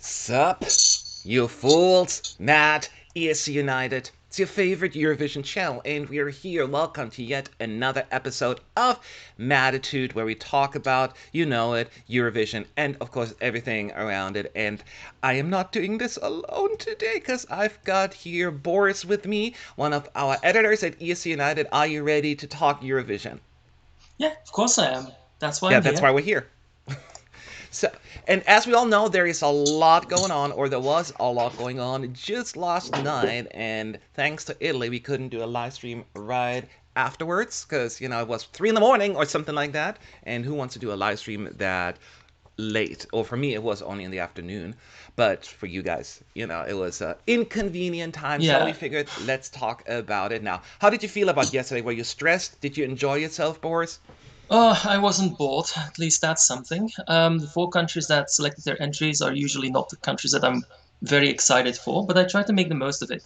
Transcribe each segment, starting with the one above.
Sup, you fools? Matt, ESC United. It's your favorite Eurovision channel, and we are here. Welcome to yet another episode of Mattitude, where we talk about, you know it, Eurovision, and of course everything around it. And I am not doing this alone today, because I've got here Boris with me, one of our editors at ESC United. Are you ready to talk Eurovision? Yeah, of course I am. That's why Yeah, I'm that's here. why we're here. So, and as we all know, there is a lot going on, or there was a lot going on just last night. And thanks to Italy, we couldn't do a live stream right afterwards because, it was 3 in the morning or something like that. And who wants to do a live stream that late? Or for me, it was only in the afternoon. But for you guys, it was an inconvenient time. So we Yeah. figured, let's talk about it now. How did you feel about yesterday? Were you stressed? Did you enjoy yourself, Boris? I wasn't bored. At least that's something. The four countries that selected their entries are usually not the countries that I'm very excited for, but I try to make the most of it.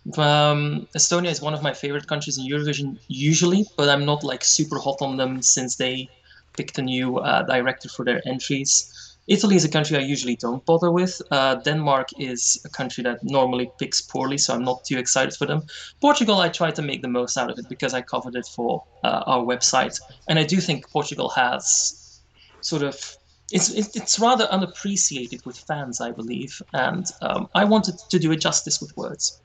Estonia is one of my favorite countries in Eurovision usually, but I'm not like super hot on them since they picked a new director for their entries. Italy is a country I usually don't bother with. Denmark is a country that normally picks poorly, so I'm not too excited for them. Portugal, I try to make the most out of it because I covered it for our website, and I do think Portugal has sort of it's rather unappreciated with fans, I believe, and I wanted to do it justice with words.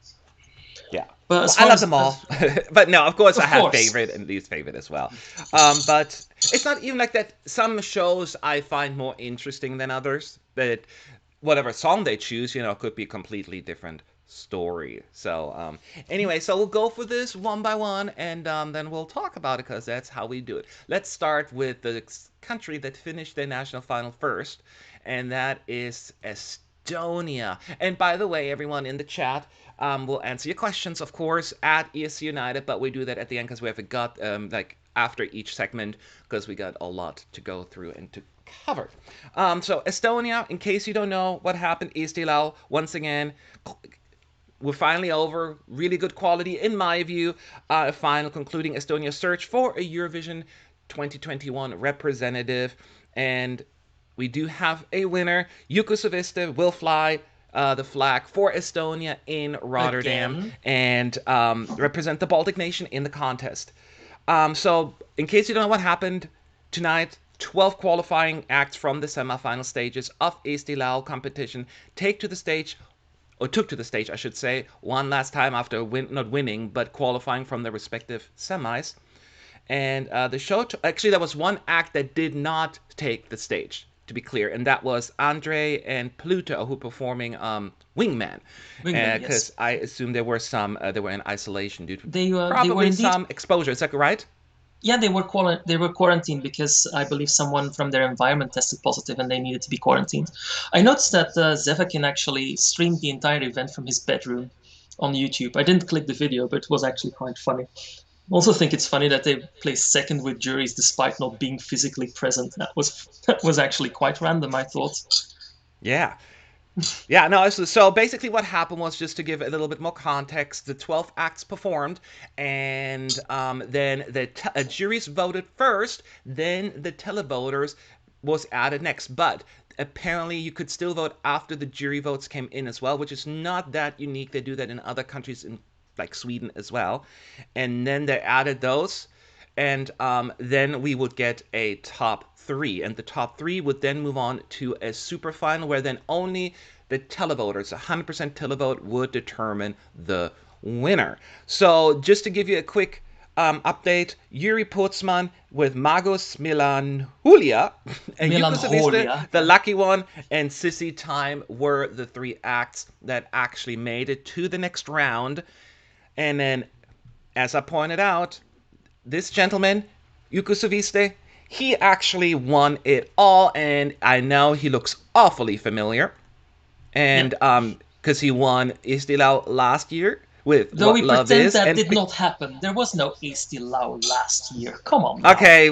Yeah. But Well, as I far love them as all, but no, of course I of have course, favorite and least favorite as well. But it's not even like that. Some shows I find more interesting than others. That whatever song they choose, could be a completely different story. So anyway, so we'll go for this one by one, and then we'll talk about it because that's how we do it. Let's start with the country that finished their national final first, and that is Estonia. And by the way, everyone in the chat, we'll answer your questions, of course, at ESC United, but we do that at the end because we have got like after each segment because we got a lot to go through and to cover. So Estonia, in case you don't know what happened, Istilau, once again, we're finally over. Really good quality, in my view. Final concluding Estonia's search for a Eurovision 2021 representative. And we do have a winner. Yuko Savista will fly the flag for Estonia in Rotterdam again. and represent the Baltic nation in the contest. So, in case you don't know what happened tonight, 12 qualifying acts from the semifinal stages of Estilau competition take to the stage, or took to the stage, I should say, one last time after not winning, but qualifying from their respective semis. And the show, actually, there was one act that did not take the stage, to be clear, and that was Andre and Pluto, who performing Wingman, Wingman, because yes. I assume there were some, they were in isolation due to They were probably indeed, some exposure. Is that right? yeah, they were quarantined because I believe someone from their environment tested positive and they needed to be quarantined. I noticed that Zevakin actually streamed the entire event from his bedroom on YouTube. I didn't click the video, but it was actually quite funny. I also think it's funny that they placed second with juries despite not being physically present. That was actually quite random, I thought. Yeah. Yeah, no, so basically what happened was, just to give a little bit more context, the 12 acts performed, and then the juries voted first, then the televoters was added next. But apparently you could still vote after the jury votes came in as well, which is not that unique. They do that in other countries, in like Sweden as well. And then they added those, and then we would get a top three, and the top three would then move on to a super final where then only the televoters, 100% televote, would determine the winner. So just to give you a quick update, Yuri Putzman with Magos Milanhulia and Yuko Savista, Melancholia. the lucky one, and Sissy Time were the three acts that actually made it to the next round. And then, as I pointed out, this gentleman, Yuko Saviste, he actually won it all, and I know he looks awfully familiar. Yeah. And because he won Istilao last year with Though What we Love pretend Is, that and did not happen. There was no Esti Lau last year. Come on now. okay,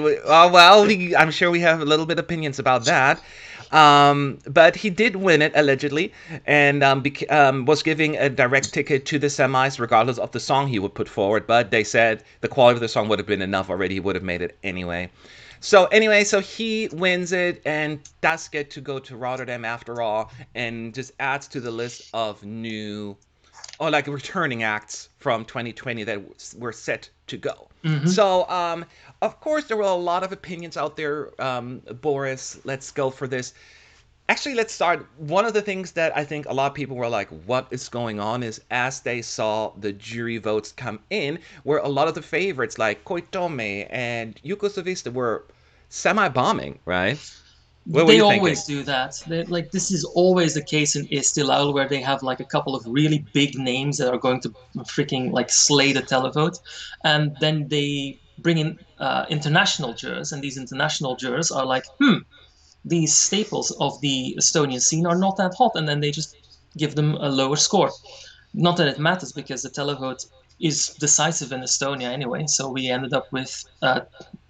I'm sure we have a little bit opinions about that. But he did win it allegedly, and was giving a direct ticket to the semis, regardless of the song he would put forward. But they said the quality of the song would have been enough already; he would have made it anyway. So anyway, so he wins it and does get to go to Rotterdam after all, and just adds to the list of new or like returning acts from 2020 that were set to go. Hmm. So, of course, there were a lot of opinions out there. Boris, let's go for this. Actually, let's start. One of the things that I think a lot of people were like, what is going on, is as they saw the jury votes come in, where a lot of the favorites like Koitome and Yuko Savista were semi bombing, right? What were They you thinking? always do that. Like this is always the case in Estilal, where they have like a couple of really big names that are going to freaking like slay the televote, and then they bring in international jurors, and these international jurors are like, these staples of the Estonian scene are not that hot, and then they just give them a lower score. Not that it matters because the televote is decisive in Estonia anyway. So we ended up with,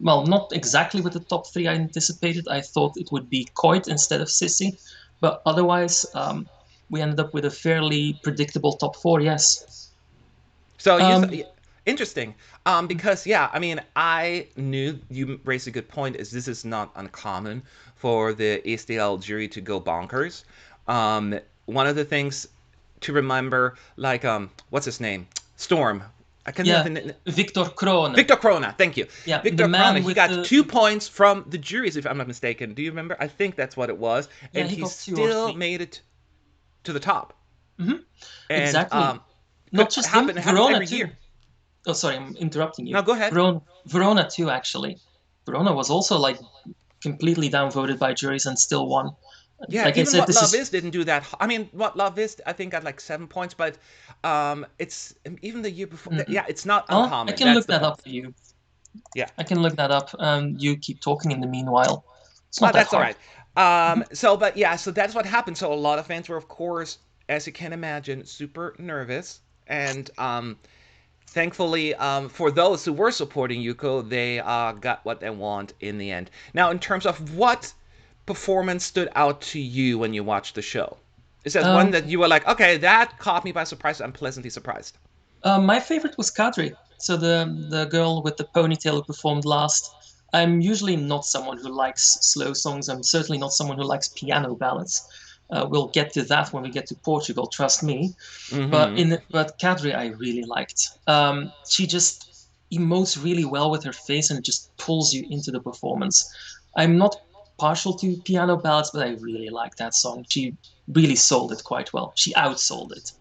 well, not exactly with the top three I anticipated. I thought it would be Koit instead of Sissi, but otherwise, we ended up with a fairly predictable top four. Yes. So you Um, interesting, because yeah, I mean, I knew you raised a good point. Is this is not uncommon for the ASTL jury to go bonkers. One of the things to remember, like what's his name, Storm. I can't think yeah, of the Victor Krone. Victor Krona. Thank you, Yeah, the Victor Krona. man He with got the 2 points from the juries, if I'm not mistaken. Do you remember? I think that's what it was, yeah, and he he got two or still three. made it to the top. Hmm. And Exactly. could Not just him, happen. It happens Verona every too. year. Oh, sorry, I'm interrupting you. Now go ahead. Verona too, actually. Verona was also like completely downvoted by juries and still won. Yeah, Like I even said, what this love is is didn't do that. I mean, what love is, I think got like 7 points, but it's even the year before. mm, Yeah, it's not oh, I uncommon. can That's look the that point. up for you. Yeah, I can look that up. You keep talking in the meanwhile. It's not that that's all hard. right. Mhm. So, but yeah, so that's what happened. So a lot of fans were, of course, as you can imagine, super nervous, and thankfully, for those who were supporting Yuko, they got what they want in the end. Now, in terms of what performance stood out to you when you watched the show, is there one Um, that you were like, okay, that caught me by surprise. I'm pleasantly surprised. my favorite was Kadri. So the girl with the ponytail who performed last. I'm usually not someone who likes slow songs. I'm certainly not someone who likes piano ballads. We'll get to that when we get to Portugal. Trust me. Mm-hmm. But Kadri I really liked. She just emotes really well with her face and just pulls you into the performance. I'm not partial to piano ballads, but I really like that song. She really sold it quite well. She outsold it.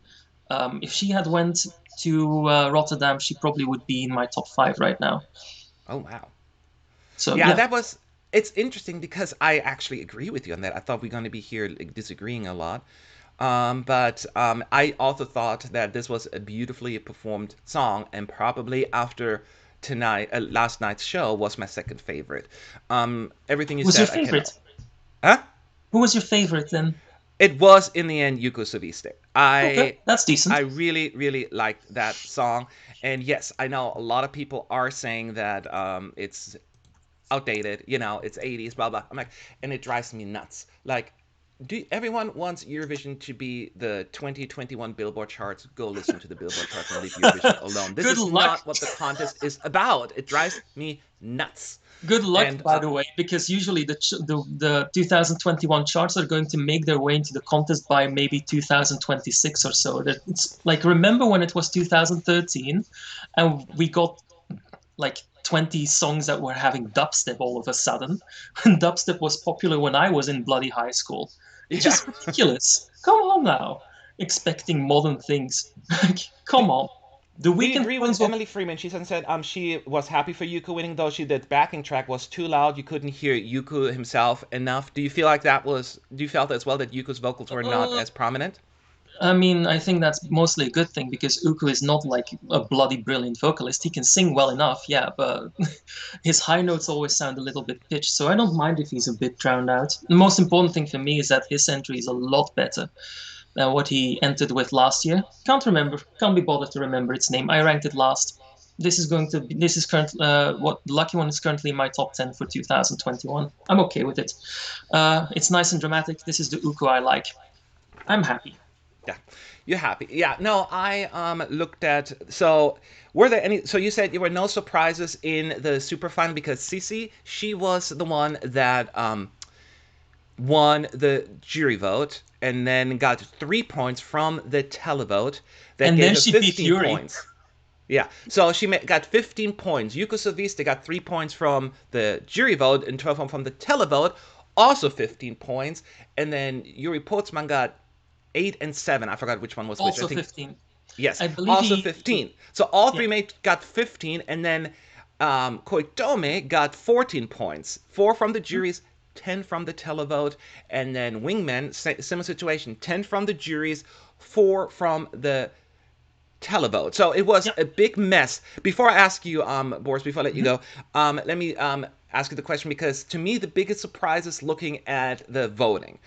If she had went to Rotterdam, she probably would be in my top five right now. Oh wow. So Yeah, yeah. that was. It's interesting because I actually agree with you on that. I thought we are going to be here like, disagreeing a lot. But I also thought that this was a beautifully performed song, and probably after tonight, last night's show, was my second favorite. Everything you Who was your said, I can. favorite? Huh? Who was your favorite then? It was in the end Yuko Saviste. Okay, that's I decent. really really liked that song, and yes, I know a lot of people are saying that it's outdated. You know, it's 80s, blah blah. I'm like, and it drives me nuts. Like, everyone wants Eurovision to be the 2021 Billboard charts? Go listen to the Billboard charts and leave Eurovision alone. This Good is luck. not what the contest is about. It drives me nuts. Good luck, And by the way, because usually the 2021 charts are going to make their way into the contest by maybe 2026 or so. It's like, remember when it was 2013 and we got like 20 songs that were having dubstep all of a sudden? And dubstep was popular when I was in bloody high school. It's yeah. just ridiculous. Come on now. Expecting modern things. do, Come on. The do you weekend agree with ones were. Emily Freeman? She said she was happy for Yuko winning, though she the backing track was too loud. You couldn't hear Yuko himself enough. Do you feel like that was? Do you felt as well that Yuko's vocals were not Uh, as prominent? I mean, I think that's mostly a good thing because Uku is not like a bloody brilliant vocalist. He can sing well enough, yeah, but his high notes always sound a little bit pitched, so I don't mind if he's a bit drowned out. The most important thing for me is that his entry is a lot better than what he entered with last year. Can't be bothered to remember its name. I ranked it last. This is current. What Lucky One is currently in my top 10 for 2021. I'm okay with it. It's nice and dramatic. This is the Uku I like. I'm happy. Yeah, you're happy. Yeah, no, I looked at. So were there any? So you said there were no surprises in the super final because Sisi, she was the one that won the jury vote and then got 3 points from the televote that And gave then her she beat 15 Yuri. points. Yeah, so she got 15 points. Yuko Saviste got 3 points from the jury vote and 12 from the televote, also 15 points. And then Yuri Portsman got 8 and 7. I forgot which one was which. I Also think 15. yes, I believe also he 15. So all yeah. three made got 15, and then Koitome got 14 points, 4 from the juries, 10 from the televote, and then Wingman, similar situation, 10 from the juries, 4 from the televote. So it was Yeah. a big mess. Before I ask you, Boris, before I let you Mhm. go, let me ask you the question because to me the biggest surprise is looking at the voting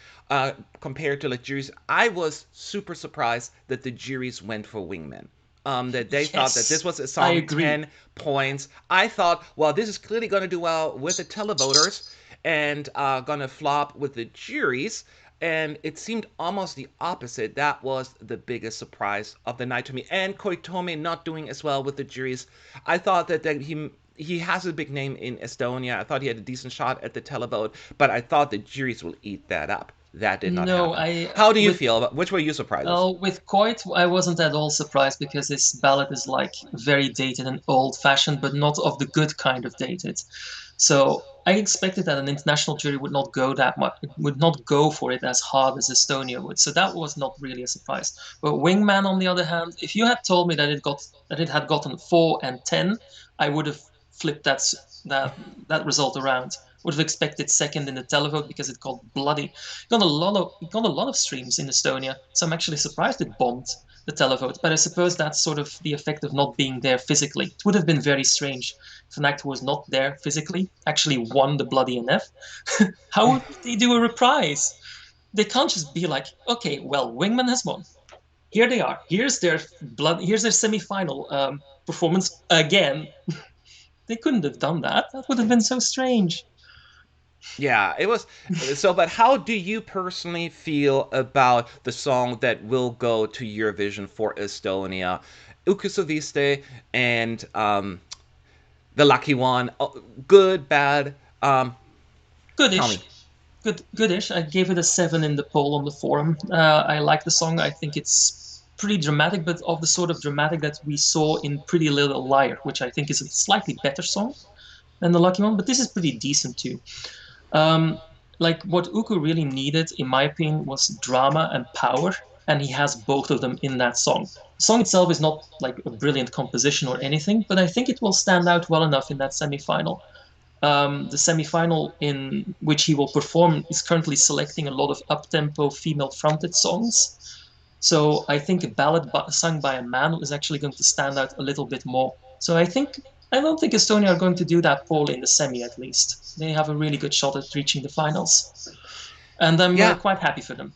compared to the juries. I was super surprised that the juries went for Wingmen. That they thought that this Yes, was a I song agree. 10 points. I thought, well, this is clearly going to do well with the televoters and going to flop with the juries, and it seemed almost the opposite. That was the biggest surprise of the night to me. And Koitome not doing as well with the juries. I thought that he has a big name in Estonia. I thought he had a decent shot at the televote, but I thought the juries will eat that up. That did not No, happen. I How do you feel? Which were your surprises? with Coit, I wasn't at all surprised because his ballad is like very dated and old-fashioned, but not of the good kind of dated. So I expected that an international jury would not go that much, would not go for it as hard as Estonia would. So that was not really a surprise. But Wingman, on the other hand, if you had told me that it had gotten 4 and 10, I would have flipped that that result around. Would have expected second in the televote because it got bloody. It got a lot of streams in Estonia, so I'm actually surprised it bombed the televote. But I suppose that's sort of the effect of not being there physically. It would have been very strange if an actor who was not there physically actually won the bloody NF. How would they do a reprise? They can't just be like, okay, well, Wingman has won. Here they are. Here's their semi-final performance again. They couldn't have done that. That would have been so strange. Yeah, it was so. But how do you personally feel about the song that will go to Eurovision for Estonia, Ukusaviste and the Lucky One? Oh, good, bad? Tell Goodish. me. Goodish. I gave it a 7 in the poll on the forum. I like the song. I think it's pretty dramatic, but of the sort of dramatic that we saw in Pretty Little Liar, which I think is a slightly better song than the Lucky One. But this is pretty decent too. Um, like what Uku really needed, in my opinion, was drama and power, and he has both of them in that song. The song itself is not like a brilliant composition or anything, but I think it will stand out well enough in that semi-final. The semi-final in which he will perform is currently selecting a lot of up-tempo female-fronted songs. So I think a ballad sung by a man is actually going to stand out a little bit more. So I don't think Estonia are going to do that poorly in the semi at least. They have a really good shot at reaching the finals, and I'm Yeah, quite happy for them.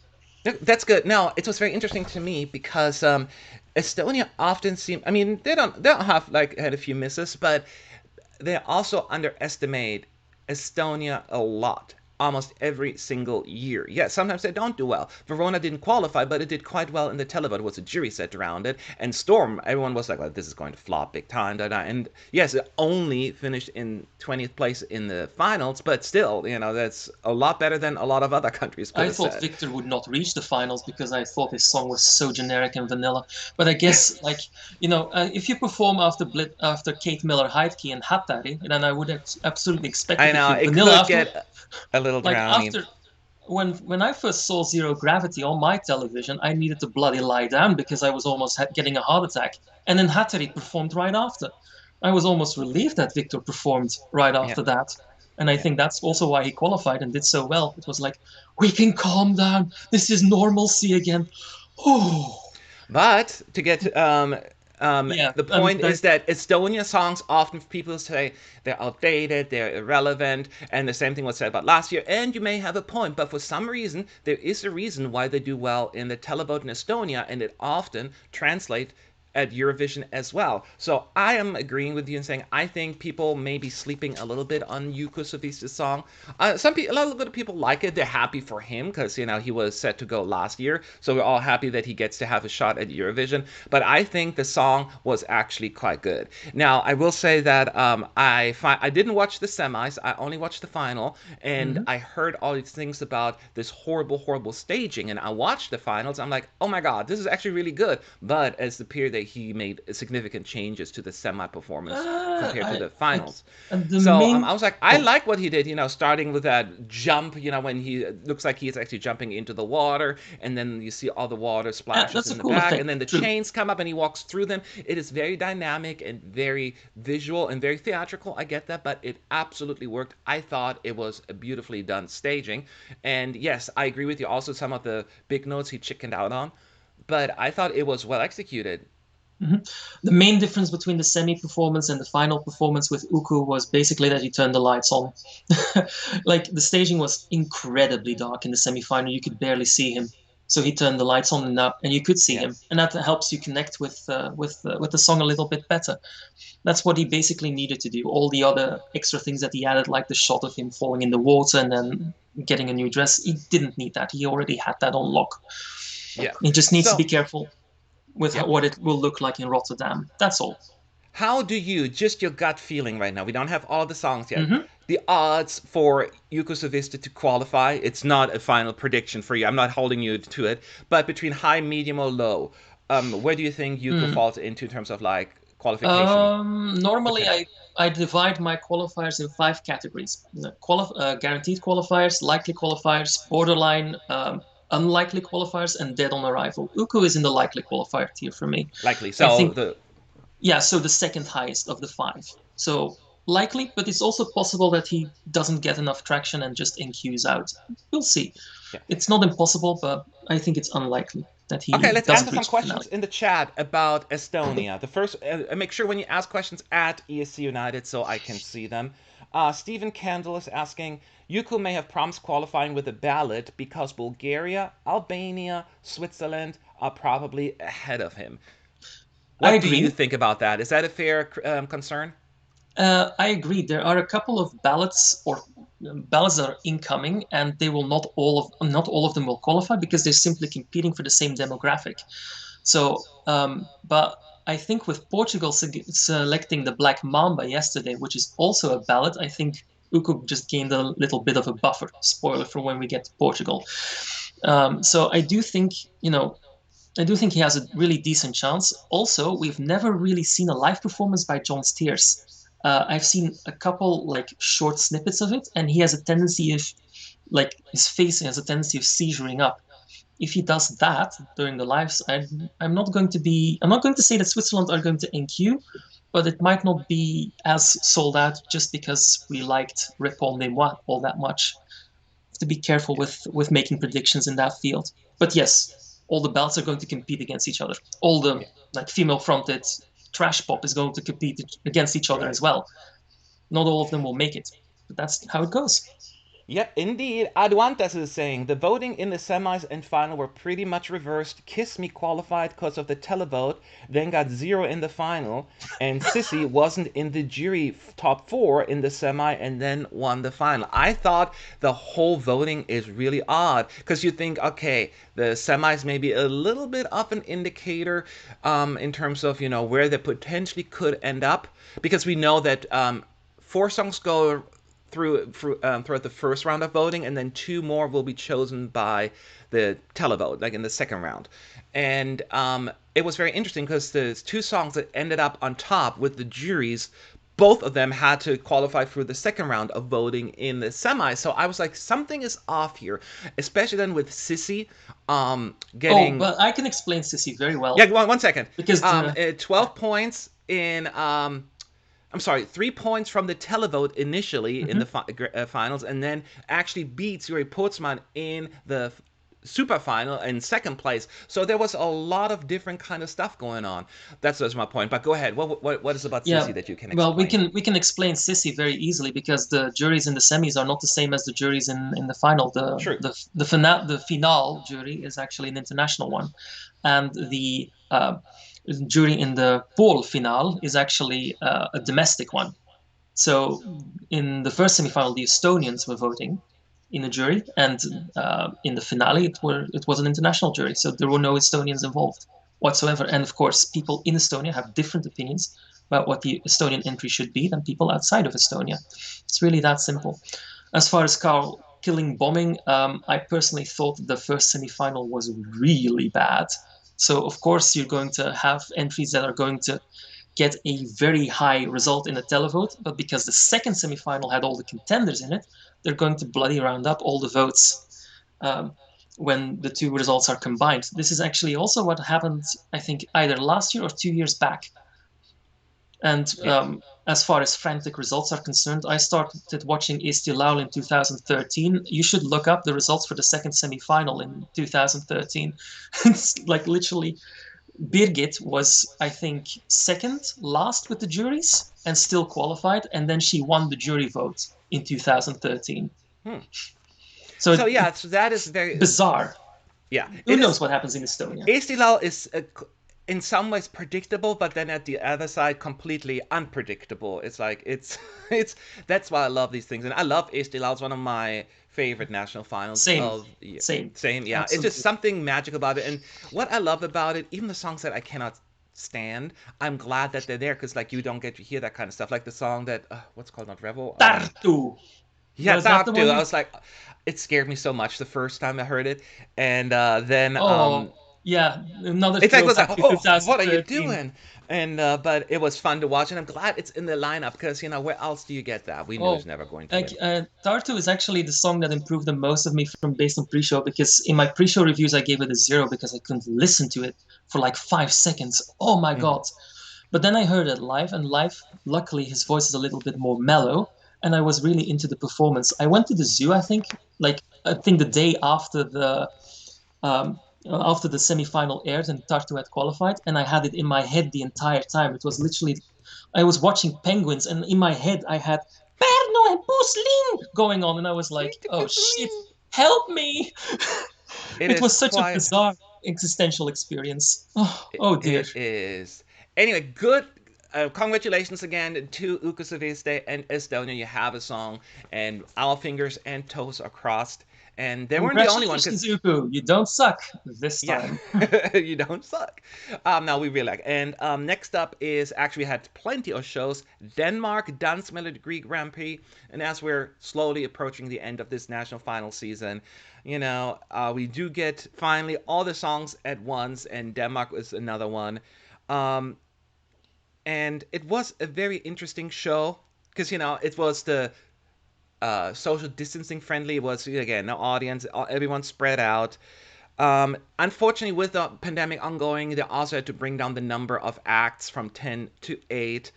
that's good. Now, it was very interesting to me because Estonia often seem. I mean, they don't have like had a few misses, but they also underestimate Estonia a lot. Almost every single year. Yeah, sometimes they don't do well. Verona didn't qualify, but it did quite well in the televote. It was a jury set around it. And Storm, everyone was like, well, this is going to flop big time. Da, da. And yes, it only finished in 20th place in the finals, but still, that's a lot better than a lot of other countries could I have thought said. Victor would not reach the finals because I thought his song was so generic and vanilla. But I guess, if you perform after Kate Miller Heidke and Hattari, then I would absolutely expect I it if know, you're it vanilla could afterward. get a little Like drowning. after when I first saw Zero Gravity on my television, I needed to bloody lie down because I was almost getting a heart attack. And then Hattari performed right after. I was almost relieved that Victor performed right Yeah, after that. And I yeah. think that's also why he qualified and did so well. It was like, we can calm down. This is normalcy again. Oh, But to get yeah. the point is that Estonia songs often people say they're outdated, they're irrelevant, and the same thing was said about last year. And you may have a point, but for some reason there is a reason why they do well in the televote in Estonia, and it often translates at Eurovision as well. So I am agreeing with you and saying I think people may be sleeping a little bit on Yuko Savista's song. Some people, a lot of people like it. They're happy for him because he was set to go last year, so we're all happy that he gets to have a shot at Eurovision. But I think the song was actually quite good. Now I will say that I didn't watch the semis. I only watched the final, and Hmm. I heard all these things about this horrible staging. And I watched the finals. I'm like, oh my god, this is actually really good. But as the appeared that he made significant changes to the semi performance compared to I the like finals. the So I main. was like, I Oh, like what he did, starting with that jump, when he looks like he's actually jumping into the water, and then you see all the water yeah, splashes that's a in the cool back, and effect. then the True. chains come up and he walks through them. It is very dynamic and very visual and very theatrical. I get that, but it absolutely worked. I thought it was a beautifully done staging. And yes, I agree with you. Also, some of the big notes he chickened out on, but I thought it was well executed. Hmm. The main difference between the semi performance and the final performance with Uku was basically that he turned the lights on. Like the staging was incredibly dark in the semi final; you could barely see him. So he turned the lights on, and you could see him, Yes. and that helps you connect with the song a little bit better. That's what he basically needed to do. All the other extra things that he added, like the shot of him falling in the water and then getting a new dress, he didn't need that. He already had that on lock. Yeah. He just needs to So, be careful with yeah. what it will look like in Rotterdam. That's all. How do you, just your gut feeling right now, we don't have all the songs yet, Hmm. the odds for Yuko Savista to qualify? It's not a final prediction for you. I'm not holding you to it. But between high, medium, or low, where do you think Yuko Mm. falls into in terms of like qualification Normally, potential? I divide my qualifiers in five categories: guaranteed qualifiers, likely qualifiers, borderline, unlikely qualifiers, and dead on arrival. Uku is in the likely qualifier tier for me. Likely. I So think, the yeah, so the second highest of the five. So likely, but it's also possible that he doesn't get enough traction and just NQs out. We'll see. yeah. It's not impossible, but I think it's unlikely that Okay, he let's answer doesn't some reach the questions finale. in the chat about Estonia. The first, make sure when you ask questions at ESC United so I can see them. Stephen Kendall is asking, Yuko may have promised qualifying with a ballot because Bulgaria, Albania, Switzerland are probably ahead of him. I What do you agree. think about that? Is that a fair concern? I agree. There are a couple of ballots that are incoming, and they will not all of them will qualify because they're simply competing for the same demographic. So, but I think with Portugal selecting the Black Mamba yesterday, which is also a ballot, I think Uku just gained a little bit of a buffer. Spoiler for when we get to Portugal. So I do think he has a really decent chance. Also, we've never really seen a live performance by John Steers. I've seen a couple like short snippets of it, and he has a tendency of like his face has a tendency of seizuring up. If he does that during the lives, I'm not going to say that Switzerland are going to NQ, but it might not be as sold out just because we liked Répond des Moi all that much. Have to be careful Yeah. with making predictions in that field. But yes, all the belts are going to compete against each other. All the Yeah. like female fronted trash pop is going to compete against each other Right. as well. Not all of them will make it, but that's how it goes. Yep, indeed. Aduantes is saying the voting in the semis and final were pretty much reversed. Kiss Me qualified because of the televote, then got zero in the final, and Sissy wasn't in the jury top four in the semi and then won the final. I thought the whole voting is really odd because you think, okay, the semis may be a little bit of an indicator in terms of where they potentially could end up because we know that four songs go throughout the first round of voting, and then two more will be chosen by the televote, like in the second round. And it was very interesting because the two songs that ended up on top with the juries, both of them had to qualify for the second round of voting in the semi. So I was like, something is off here, especially then with Sissy Oh, getting but I can explain Sissy very yeah. well One second. because the 12 points in I'm sorry, 3 points from the televote initially in the Mhm. finals, and then actually beats Yuri Portsman in the super final in second place. So there was a lot of different kind of stuff going on. That's just my point. But go ahead. What is about Yeah, Sissy that you can well, explain? we can explain Sissy very easily because the juries in the semis are not the same as the juries in the final. True. The finale jury is actually an international one, and jury in the Pole final is actually a domestic one. So in the first semifinal, the Estonians were voting in a jury, and in the finale, it was an international jury. So there were no Estonians involved whatsoever. And of course, people in Estonia have different opinions about what the Estonian entry should be than people outside of Estonia. It's really that simple. As far as Carl killing bombing, I personally thought the first semifinal was really bad. So of course you're going to have entries that are going to get a very high result in a televote, but because the second semifinal had all the contenders in it, they're going to bloody round up all the votes um, when the two results are combined. This is actually also what happened, I think, either last year or 2 years back. And Yeah. as far as frantic results are concerned, I started watching Eesti Laul in 2013. You should look up the results for the second semifinal in 2013. It's like literally Birgit was, I think, second last with the juries and still qualified, and then she won the jury vote in 2013. Hmm. So So yeah, so that is very bizarre. yeah. Who It knows is. what happens in Estonia? Estilal is in some ways predictable, but then at the other side, completely unpredictable. It's like it's that's why I love these things, and I love Estilal. It's one of my favorite national finals Same, of the year. same, Same, yeah. It's just absolutely. something magic about it, and what I love about it, even the songs that I cannot stand, I'm glad that they're there because like you don't get to hear that kind of stuff, like the song that what's called not Revel. Tartu. Yeah, Was that the that too. one I you? was like, it scared me so much the first time I heard it, and then Oh, yeah, another it's like was throwback like, to oh, what are you 2013. doing? And but it was fun to watch, and I'm glad it's in the lineup because where else do you get that? We knew it was Oh, never going to like win. Tartu is actually the song that improved the most of me from based on pre-show because in my pre-show reviews I gave it a 0 because I couldn't listen to it for like 5 seconds. Oh my Hmm. God. But then I heard it live, and live, luckily, his voice is a little bit more mellow, and I was really into the performance. I went to the zoo, I think the day um, after the semi-final aired and Tartu had qualified, and I had it in my head the entire time. It was literally, I was watching Penguins, and in my head I had Perno and Pusling going on, and I was like, oh shit, help me! It It is was such a quite. bizarre existential experience. Oh dear. It is. Anyway, good. Congratulations again to Ukasaviste and Estonia. You have a song, and our fingers and toes are crossed. And they weren't the only one, because Congratulations, Uku. You don't suck this yeah, time. you don't suck. Now we really like. And next up is actually we had plenty of shows. Denmark Dance Melody Greek Grand Prix, and as we're slowly approaching the end of this national final season, we do get finally all the songs at once, and Denmark was another one. Um, and it was a very interesting show because it was the social distancing friendly. It was again no audience, everyone spread out. Unfortunately, with the pandemic ongoing, they also had to bring down the number of acts from 10 to 8.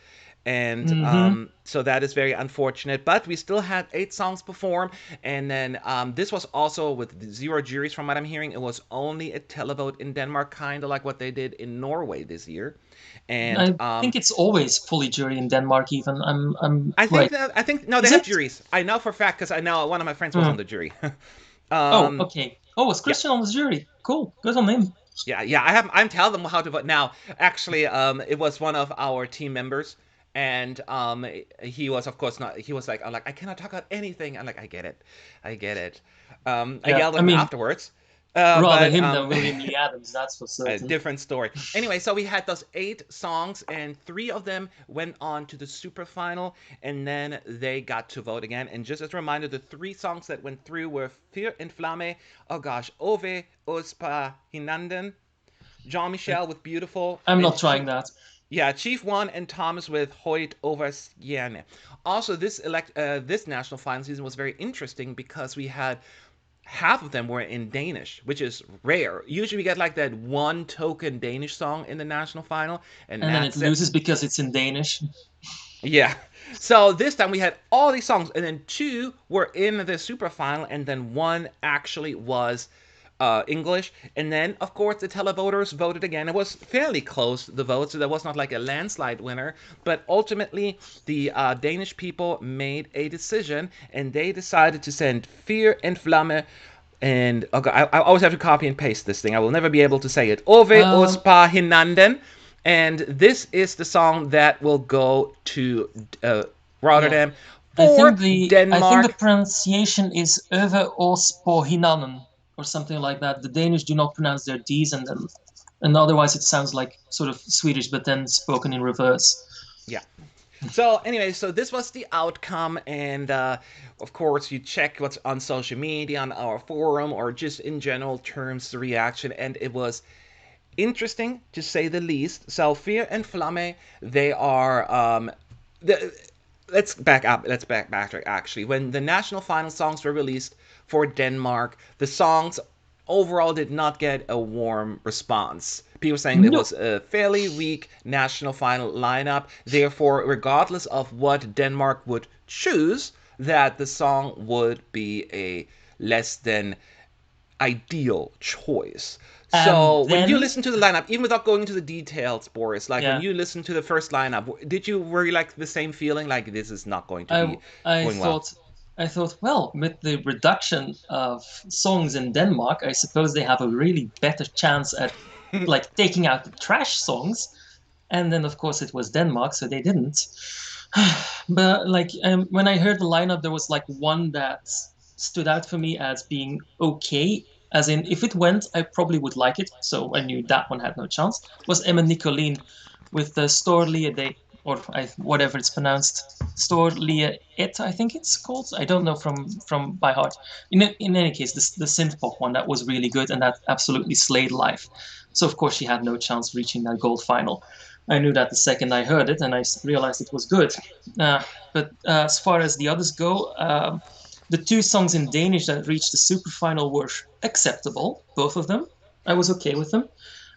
And Mm-hmm. so that is very unfortunate. But we still had 8 songs perform. And then this was also with 0 juries, from what I'm hearing. It was only a televote in Denmark, kind of like what they did in Norway this year. And I think it's always fully jury in Denmark. Even I'm right. I think no, they Is have it? juries. I know for a fact because I know one of my friends was Hmm. on the jury. Oh, um, okay. Oh, was yeah, Christian on the jury? Cool. Good on him. yeah. I'm telling them how to vote now. Actually, it was one of our team members, and he was of course not. He was like, I'm like, I cannot talk about anything. I'm like, I get it. I Yeah. yelled at I him mean, afterwards, rather but him than William Lee Adams. That's for a certain. different story. Anyway, so we had those 8 songs, and 3 of them went on to the super final, and then they got to vote again. And just as a reminder, the 3 songs that went through were Fear and Flamme, oh gosh, Ove Ospa Hinanden, Jean Michel with Beautiful, I'm and not trying that. yeah, Chief One and Thomas with Hoyt over Skierne. Also, this national final season was very interesting because we had half of them were in Danish, which is rare. Usually we get like that one token Danish song in the national final, and And then it that's it. loses because it's in Danish. Yeah. So this time we had all these songs, and then 2 were in the super final, and then 1 actually was English. And then, of course, the televoters voted again. It was fairly close, the vote, so there was not like a landslide winner. But ultimately, the Danish people made a decision, and they decided to send Fear and Flamme. And okay, I always have to copy and paste this thing. I will never be able to say it. Ove Um, Ospa Hinanden. And this is the song that will go to Yeah. Rotterdam I think for the Denmark. pronunciation is Över oss på hinanden or something like that. The Danish do not pronounce their D's, and otherwise it sounds like sort of Swedish, but then spoken in reverse. Yeah. So anyway, so this was the outcome, and of course you check what's on social media, on our forum, or just in general terms, the reaction, and it was interesting to say the least. So Fear and Flamme, they are the, let's back up. Let's backtrack. Actually, when the national final songs were released for Denmark, the songs overall did not get a warm response. People saying it No. was a fairly weak national final lineup. Therefore, regardless of what Denmark would choose, that the song would be a less than ideal choice. And So when you then, listen to the lineup, even without going into the details, Boris, like when yeah, you listen to the first lineup, were you like the same feeling like this is not going to I be I going well? thought I thought, well, with the reduction of songs in Denmark, I suppose they have a really better chance at like taking out the trash songs. And then, of course, it was Denmark, so they didn't. But like when I heard the lineup, there was like one that stood out for me as being okay. As in, if it went, I probably would like it. So I knew that one had no chance. Was Emma Nicolene with the Storlie Day, or whatever it's pronounced, Storlie It, I think it's called. I don't know from by heart. In any case, the synth pop one that was really good and that absolutely slayed life. So of course she had no chance reaching that gold final. I knew that the second I heard it, and I realized it was good. But as far as the others go, the two songs in Danish that reached the super final were acceptable, both of them. I was okay with them.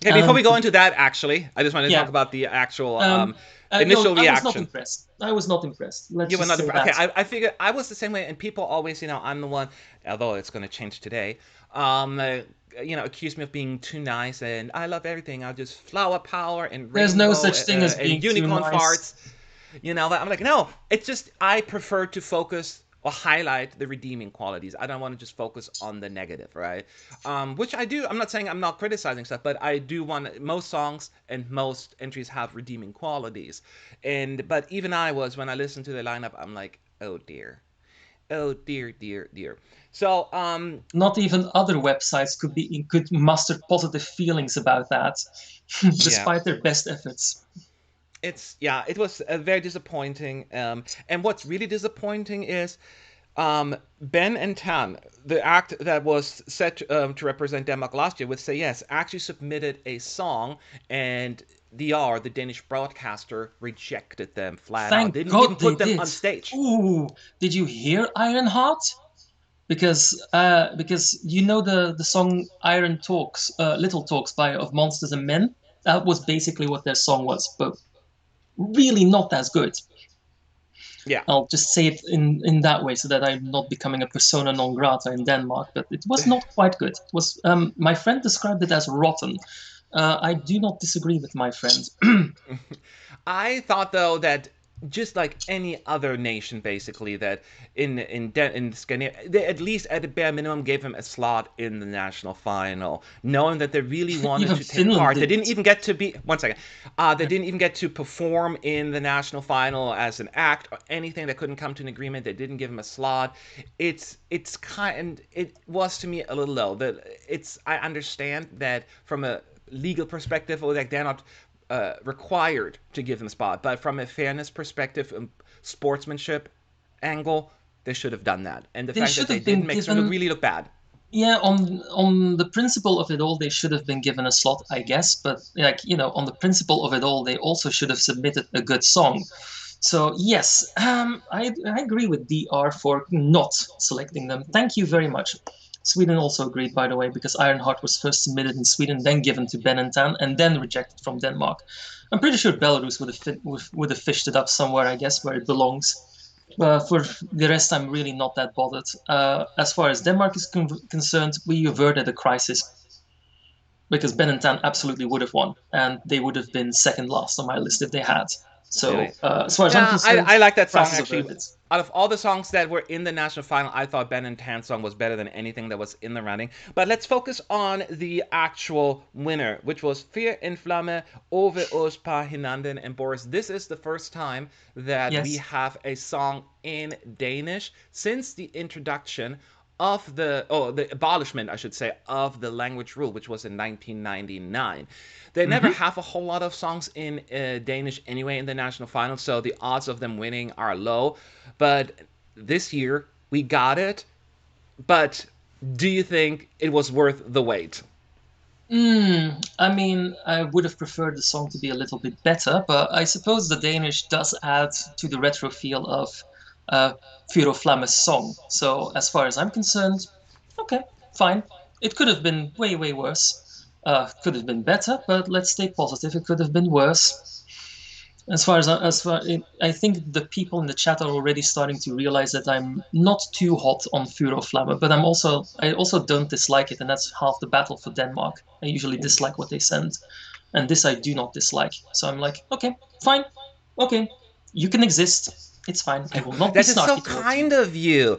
Okay, before And we go into that, actually, I just want to talk yeah, about the actual um, no, initial I was not reaction. impressed. I was not impressed. Let's You were just not say okay. that. I figured I was the same way, and people always, I'm the one, although it's going to change today. Accuse me of being too nice, and I love everything. I'll just flower power and There's no rainbow such thing as and being too unicorn nice. farts. I'm like, no, it's just I prefer to focus or highlight the redeeming qualities. I don't want to just focus on the negative, right? Which I do. I'm not saying I'm not criticizing stuff, but I do want most songs and most entries have redeeming qualities. But even I was when I listened to the lineup, I'm like, oh dear, dear, dear. So Not even other websites could muster positive feelings about that, yeah, despite their best efforts. it was very disappointing. And what's really disappointing is Ben and Tan, the act that was set to represent Denmark last year with Say Yes, actually submitted a song, and the Danish broadcaster, rejected them flat out. Thank Didn't even God they put them did. on stage. Ooh, did you hear Ironheart? Because you know the song Iron Talks, Little Talks by of Monsters and Men. That was basically what their song was, but really not as good. Yeah. I'll just say it in that way so that I'm not becoming a persona non grata in Denmark. But it was not quite good. It was my friend described it as rotten. I do not disagree with my friend. I thought though that just like any other nation, basically, that in Scandinavia, they at least at the bare minimum gave him a slot in the national final, knowing that they really wanted Even to take Finland part. They didn't didn't. even get to be 1 second. They didn't even get to perform in the national final as an act or anything. They couldn't come to an agreement. They didn't give him a slot. It was to me a little low. I understand that from a legal perspective, or like they're not required to give them a spot. But from a fairness perspective and sportsmanship angle, they should have done that. And the They fact that should they have been didn't makes them given. really look bad. Yeah, on the principle of it all, they should have been given a slot, I guess. But like on the principle of it all, they also should have submitted a good song. So yes, I agree with DR for not selecting them. Thank you very much. Sweden also agreed, by the way, because Ironheart was first submitted in Sweden, then given to Ben and Tan, and then rejected from Denmark. I'm pretty sure Belarus would have fished it up somewhere, I guess, where it belongs. For the rest, I'm really not that bothered. As far as Denmark is concerned, we averted a crisis because Ben and Tan absolutely would have won, and they would have been second last on my list if they had. So Really? as far as I'm Yeah, concerned, I like that song prices are actually. worth it. Out of all the songs that were in the national final, I thought Ben and Tan's song was better than anything that was in the running. But let's focus on the actual winner, which was Fear in Flamme over Os par Hinanden and Boris. This is the first time that we Yes. have a song in Danish since the introduction of the abolishment, I should say, of the language rule, which was in 1999. They never Hmm. have a whole lot of songs in Danish anyway in the national final, so the odds of them winning are low. But this year we got it. But do you think it was worth the wait? I mean, I would have preferred the song to be a little bit better, but I suppose the Danish does add to the retro feel of uh, Fyro Flamme's song. So, as far as I'm concerned, okay, fine. It could have been way, way worse. Could have been better, but let's stay positive. It could have been worse. I think the people in the chat are already starting to realize that I'm not too hot on Furo Flamme, but I also don't dislike it, and that's half the battle for Denmark. I usually dislike what they send, and this I do not dislike. So I'm like, okay, fine, okay, you can exist. It's fine. I will not be That is so snarky towards you. kind of you.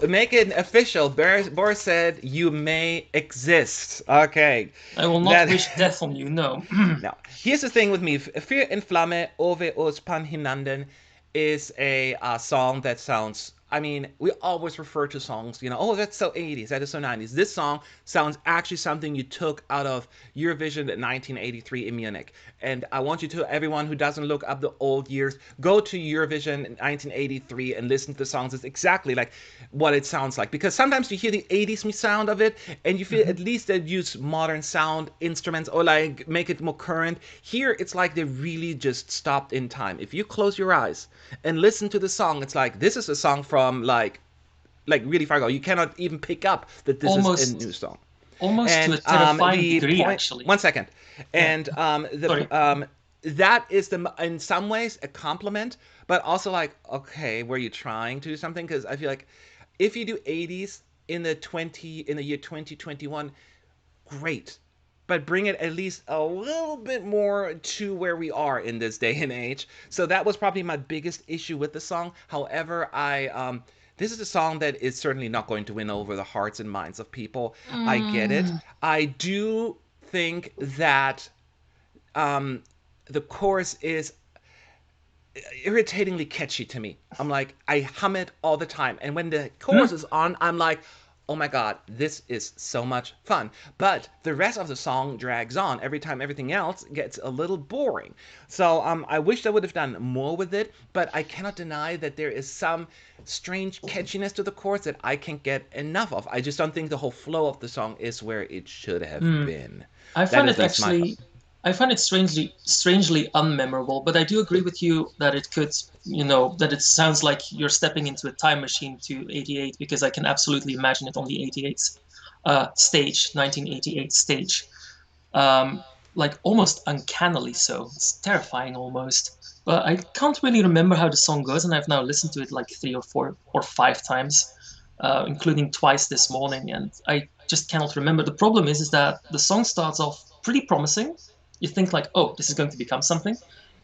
Make it official. Boris said you may exist. Okay. I will not That wish death on you. No. Now, here's the thing with me. Fear in Flamme Ove Os Panhinanden is a song that sounds. I mean, we always refer to songs, oh, that's so 80s, that is so 90s. This song sounds actually something you took out of Eurovision in 1983 in Munich. And I want you to, everyone who doesn't look up the old years, go to Eurovision in 1983 and listen to the songs. It's exactly like what it sounds like. Because sometimes you hear the 80s sound of it, and you feel Mhm. at least they use modern sound instruments or like make it more current. Here, it's like they really just stopped in time. If you close your eyes and listen to the song, it's like this is a song from like really far ago. You cannot even pick up that this is a new Almost, song. almost to a And terrifying the degree, point, actually. one second, Yeah. and Sorry. that is the in some ways a compliment, but also like okay, were you trying to do something? Because I feel like if you do 80s in the year 2021, great, but bring it at least a little bit more to where we are in this day and age. So that was probably my biggest issue with the song. However, I this is a song that is certainly not going to win over the hearts and minds of people. I get it. Mm. I do think that um, the chorus is irritatingly catchy to me. I'm like, I hum it all the time. And when the chorus Mm. is on, I'm like, oh my god, this is so much fun. But the rest of the song drags on every time everything else gets a little boring. So I wish I would have done more with it, but I cannot deny that there is some strange catchiness to the chorus that I can't get enough of. I just don't think the whole flow of the song is where it should have Mm. been. I That find is it at least my thought. actually, I find it strangely unmemorable. But I do agree with you that it could, that it sounds like you're stepping into a time machine to '88 because I can absolutely imagine it on the '88 stage, 1988 stage, um, like almost uncannily so. It's terrifying almost. But I can't really remember how the song goes, and I've now listened to it like 3 or 4 or 5 times, including twice this morning, and I just cannot remember. The problem is that the song starts off pretty promising. You think like, oh, this is going to become something,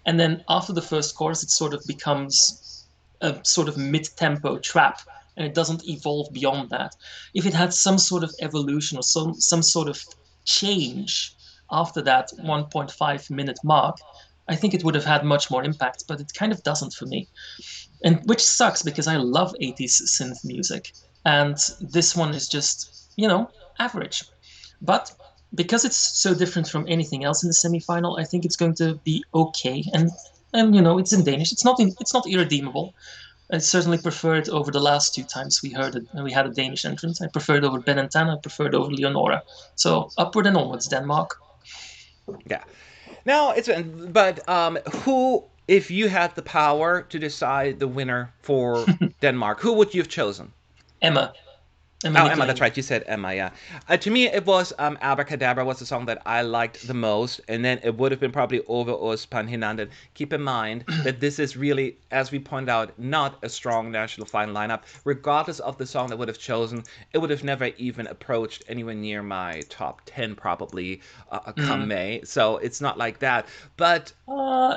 and then after the first chorus, it sort of becomes a sort of mid-tempo trap, and it doesn't evolve beyond that. If it had some sort of evolution or some sort of change after that 1.5 minute mark, I think it would have had much more impact, but it kind of doesn't for me. And which sucks because I love 80s synth music. And this one is just, average. But because it's so different from anything else in the semifinal, I think it's going to be okay. And it's in Danish. It's not irredeemable. I certainly prefer it over the last 2 times we heard it. We had a Danish entrance. I prefer it over Ben and Tan. I prefer it over Leonora. So upward and onwards, Denmark. Yeah. Now it's but who if you had the power to decide the winner for Denmark, who would you have chosen? Emma. Emma Oh, Emma, that's Nicolini. right. You said Emma, yeah. To me, it was Abracadabra was the song that I liked the most, and then it would have been probably Over Oss Panhinanden. Keep in mind that this is really, as we pointed out, not a strong national final lineup. Regardless of the song that would have chosen, it would have never even approached anywhere near my top 10 probably come Mm. May. So it's not like that. But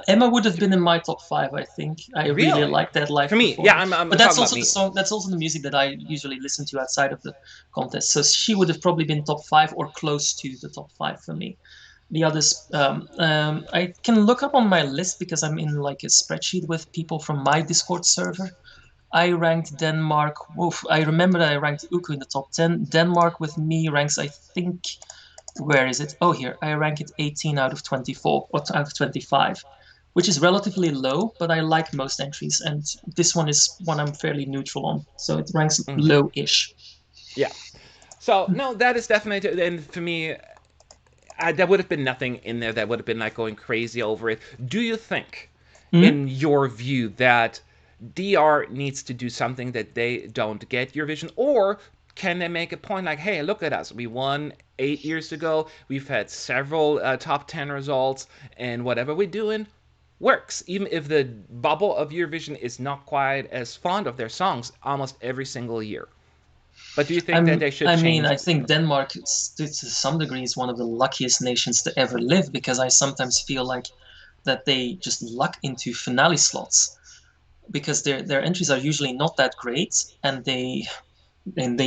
Emma would have been in my top five, I think. I really really, like that for live me, yeah, performance. I'm But that's talking about also the me. song. That's also the music that I usually listen to outside of the contest. So she would have probably been top five or close to the top five for me. The others, I can look up on my list because I'm in like a spreadsheet with people from my Discord server. I ranked Denmark. Oof, I remember that I ranked Uku in the top 10. Denmark with me ranks, I think, where is it? Oh, here. I rank it 18 out of 24 or out of 25, which is relatively low, but I like most entries. And this one is one I'm fairly neutral on. So it ranks Mhm. low-ish. Yeah. So no, that is definitely, and for me, there would have been nothing in there that would have been like going crazy over it. Do you think, Mm-hmm. in your view, that DR needs to do something that they don't get Eurovision, or can they make a point like, hey, look at us, we won 8 years ago, we've had several top 10 results, and whatever we're doing works, even if the bubble of Eurovision is not quite as fond of their songs almost every single year. But do you think that they should I mean, change? I think Denmark, to some degree, is one of the luckiest nations to ever live because I sometimes feel like that they just luck into finale slots because their entries are usually not that great and they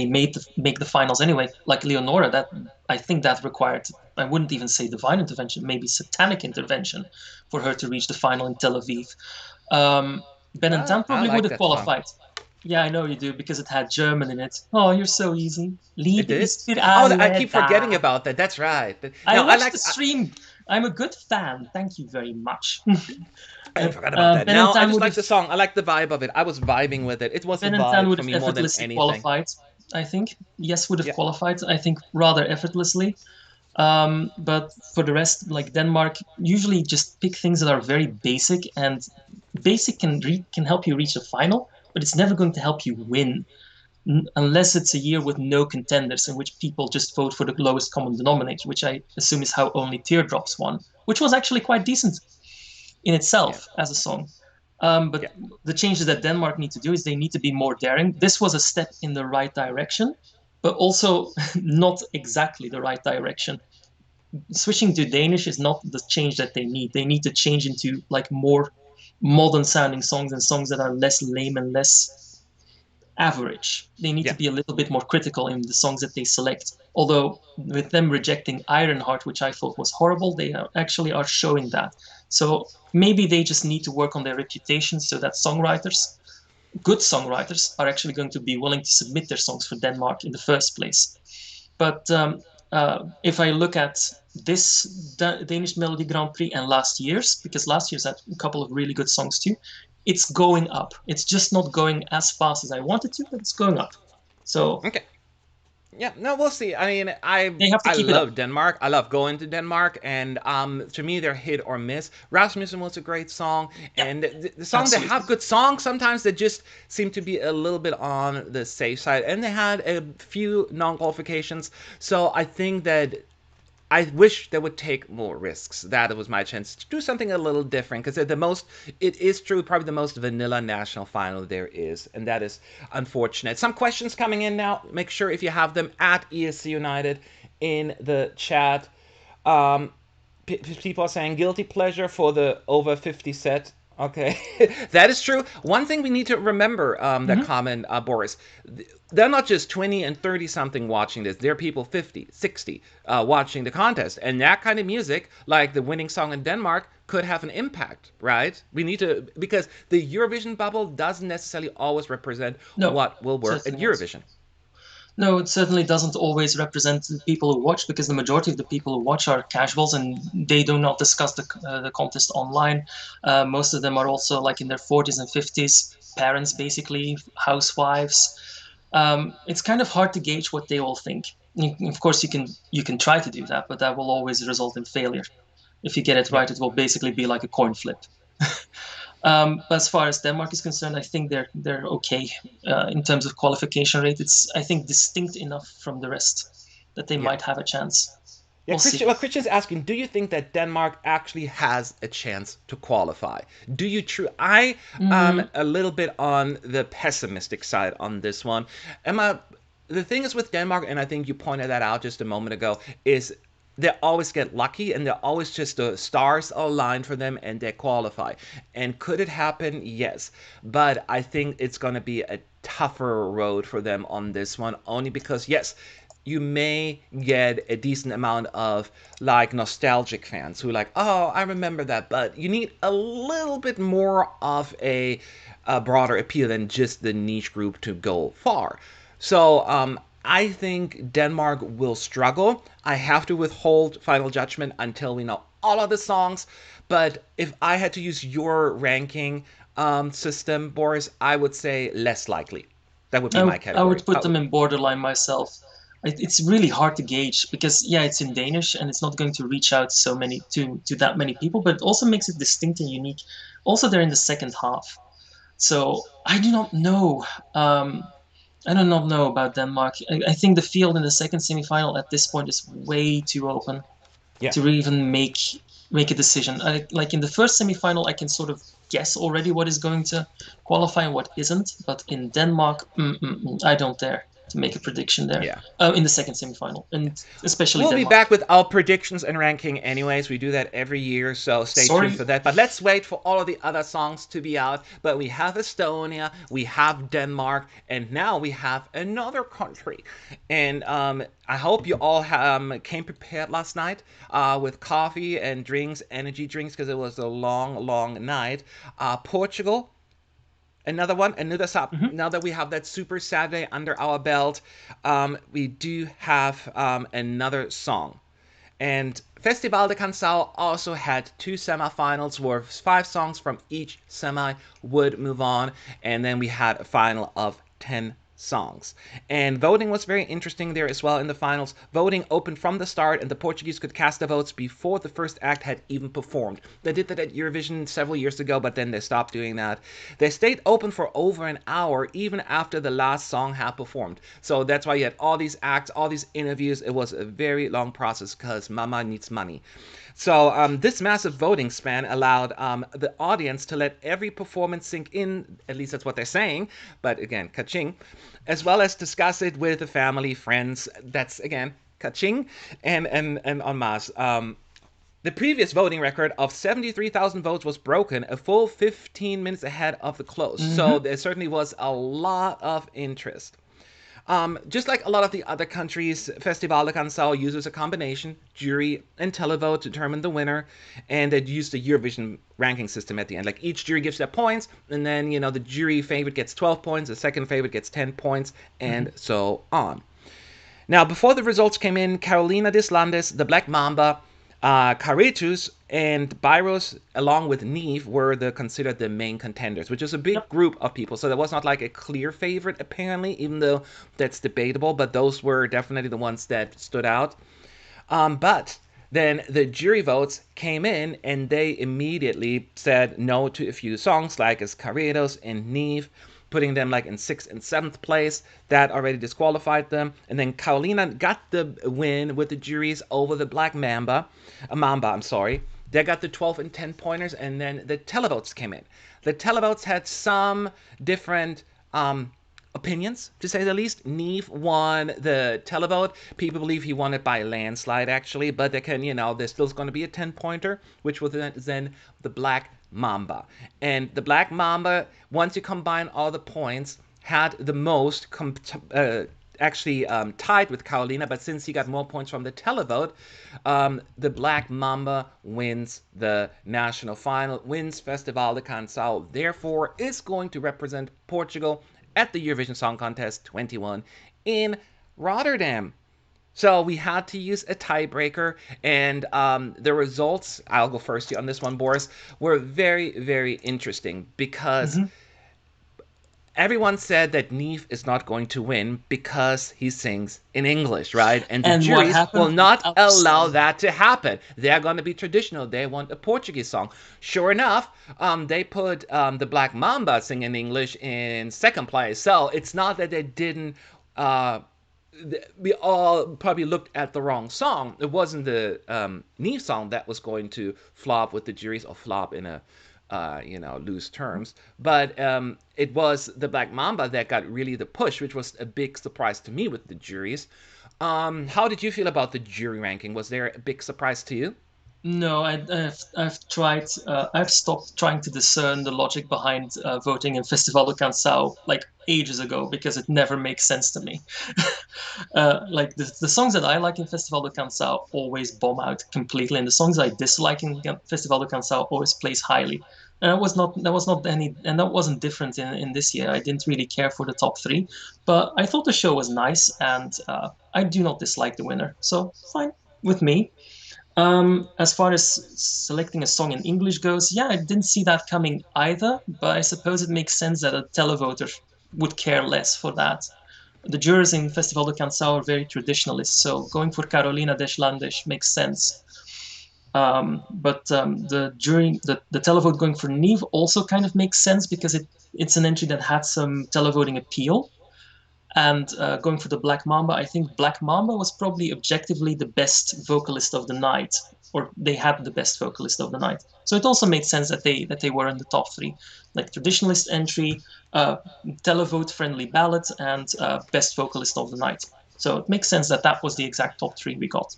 make the finals anyway. Like Leonora, that I think that required, I wouldn't even say divine intervention, maybe satanic intervention for her to reach the final in Tel Aviv. Ben and Tan I probably would like have that song. qualified. Yeah, I know you do because it had German in it. Oh, you're so easy. It Liebe did. ist für Oh, I alle keep forgetting da. about that. That's right. I No, I watched like. the stream. I'm a good fan. Thank you very much. I forgot about that. Ben and No, I Tan just would like have the song. I like the vibe of it. I was vibing with it. It was a Ben and Tan vibe would for have me more than effortlessly anything. qualified. I think yes would have Yeah. qualified. I think rather effortlessly. But for the rest, like Denmark, usually just pick things that are very basic, and basic can help you reach the final, but it's never going to help you win unless it's a year with no contenders in which people just vote for the lowest common denominator, which I assume is how only Teardrops won, which was actually quite decent in Yeah. itself as a song. But Yeah. the changes that Denmark need to do is they need to be more daring. This was a step in the right direction, but also not exactly the right direction. Switching to Danish is not the change that they need. They need to change into like more modern sounding songs and songs that are less lame and less average. They need to Yeah. be a little bit more critical in the songs that they select. Although with them rejecting Ironheart, which I thought was horrible, they actually are showing that. So maybe they just need to work on their reputation so that songwriters, good songwriters, are actually going to be willing to submit their songs for Denmark in the first place. But if I look at this Danish Melody Grand Prix and last year's, because last year's had a couple of really good songs too, it's going up. It's just not going as fast as I wanted to, but it's going up. So Okay. Yeah, no, we'll see. I mean, I they have to I keep it up. love Denmark. I love going to Denmark, and to me, they're hit or miss. Rasmussen was a great song, Yeah, and the song they absolutely. have good songs. Sometimes they just seem to be a little bit on the safe side, and they had a few non-qualifications. So I think that I wish they would take more risks. That was my chance to do something a little different because it is true, probably the most vanilla national final there is, and that is unfortunate. Some questions coming in now. Make sure if you have them at ESC United in the chat. Um, People are saying guilty pleasure for the over 50 set. Okay, that is true. One thing we need to remember, that Mm-hmm. comment, Boris, they're not just 20 and 30 something watching this. They're people 50, 60 watching the contest. And that kind of music, like the winning song in Denmark, could have an impact, right? We need to, because the Eurovision bubble doesn't necessarily always represent No, what will work at certainly not. Eurovision. No, it certainly doesn't always represent the people who watch because the majority of the people who watch are casuals and they do not discuss the contest online. Most of them are also like in their 40s and 50s, parents basically, housewives. It's kind of hard to gauge what they all think. Of course, you can try to do that, but that will always result in failure. If you get it Yeah. right, it will basically be like a coin flip. But as far as Denmark is concerned, I think they're okay in terms of qualification rate. It's, I think, distinct enough from the rest that they Yeah. might have a chance. Yeah, We'll Christian. see. Well, Christian's asking, do you think that Denmark actually has a chance to qualify? Do you true? I am Mm, a little bit on the pessimistic side on this one. Emma, the thing is with Denmark, and I think you pointed that out just a moment ago, is they always get lucky and they're always just the stars align for them and they qualify. And could it happen? Yes. But I think it's going to be a tougher road for them on this one, only because, yes, you may get a decent amount of like nostalgic fans who are like, oh, I remember that, but you need a little bit more of a broader appeal than just the niche group to go far. So I think Denmark will struggle. I have to withhold final judgment until we know all of the songs. But if I had to use your ranking system, Boris, I would say less likely. That would be my I category. would put them in borderline myself. It's really hard to gauge because yeah, it's in Danish and it's not going to reach out to that many people, but it also makes it distinct and unique. Also, they're in the second half, so I do not know. I do not know about Denmark. I think the field in the second semifinal at this point is way too open Yeah. to even make a decision. Like in the first semifinal, I can sort of guess already what is going to qualify and what isn't. But in Denmark, I don't dare to make a prediction there. Yeah. In the second semifinal, and especially We'll be Denmark. back with our predictions and ranking anyways. We do that every year, so stay tuned Sorry. for that. But let's wait for all of the other songs to be out. But we have Estonia, we have Denmark, and now we have another country. And I hope you all came prepared last night with coffee and drinks, energy drinks, because it was a long, long night. Portugal, another one, another sub. Hmm. Now that we have that Super Saturday under our belt, we do have another song. And Festival de Canção also had two semifinals where 5 songs from each semi would move on. And then we had a final of 10 songs. And voting was very interesting there as well in the finals. Voting opened from the start, and the Portuguese could cast their votes before the first act had even performed. They did that at Eurovision several years ago, but then they stopped doing that. They stayed open for over an hour, even after the last song had performed. So that's why you had all these acts, all these interviews. It was a very long process because Mama needs money. So this massive voting span allowed the audience to let every performance sink in, at least that's what they're saying, but again, kaching, as well as discuss it with the family, friends, that's again, kaching, and en masse. The previous voting record of 73,000 votes was broken a full 15 minutes ahead of the close. So Hmm. there certainly was a lot of interest. Just like a lot of the other countries, Festival de Canção uses a combination, jury and televote to determine the winner, and they use the Eurovision ranking system at the end. Like each jury gives their points, and then, the jury favorite gets 12 points, the second favorite gets 10 points, and Hmm. so on. Now, before the results came in, Carolina Deslandes, the Black Mamba, Caritus, and Byros, along with Neve, were considered the main contenders, which is a big Yep. group of people. So there was not like a clear favorite, apparently, even though that's debatable. But those were definitely the ones that stood out. But then the jury votes came in, and they immediately said no to a few songs, like as Caritos and Neve, putting them like in 6th and 7th place. That already disqualified them. And then Carolina got the win with the juries over the Black Mamba, I'm sorry. They got the 12 and 10 pointers, and then the televotes came in. The televotes had some different opinions, to say the least. Neve won the televote. People believe he won it by a landslide, actually, but they can, there's still going to be a 10-pointer, which was then the Black Mamba. And the Black Mamba, once you combine all the points, had the most actually tied with Carolina, but since he got more points from the televote, the Black Mamba wins the national final, wins Festival de Canção, therefore is going to represent Portugal at the Eurovision Song Contest 21 in Rotterdam. So we had to use a tiebreaker, and the results, I'll go first on this one, Boris, were very, very interesting because Hmm. everyone said that Neve is not going to win because he sings in English, right? And the And what juries will happened? not Our allow song. that to happen. They're going to be traditional. They want a Portuguese song. Sure enough, they put the Black Mamba sing in English in second place. So it's not that they didn't. Uh, we all probably looked at the wrong song. It wasn't the Neve song that was going to flop with the juries, or flop in a loose terms. But it was the Black Mamba that got really the push, which was a big surprise to me with the juries. How did you feel about the jury ranking? Was there a big surprise to you? No, I've tried. I've stopped trying to discern the logic behind voting in Festival do Canção like ages ago because it never makes sense to me. Like the songs that I like in Festival do Canção always bomb out completely, and the songs I dislike in Festival do Canção always place highly. And that wasn't different in this year. I didn't really care for the top three, but I thought the show was nice, and I do not dislike the winner, so fine with me. As far as selecting a song in English goes, yeah, I didn't see that coming either, but I suppose it makes sense that a televoter would care less for that. The jurors in Festival do Canção are very traditionalist, so going for Carolina Deslandes makes sense. But the televote going for Neve also kind of makes sense because it's an entry that had some televoting appeal. And going for the Black Mamba, I think Black Mamba was probably objectively the best vocalist of the night, or they had the best vocalist of the night. So it also made sense that they were in the top three, like traditionalist entry, televote friendly ballad, and best vocalist of the night. So it makes sense that that was the exact top three we got,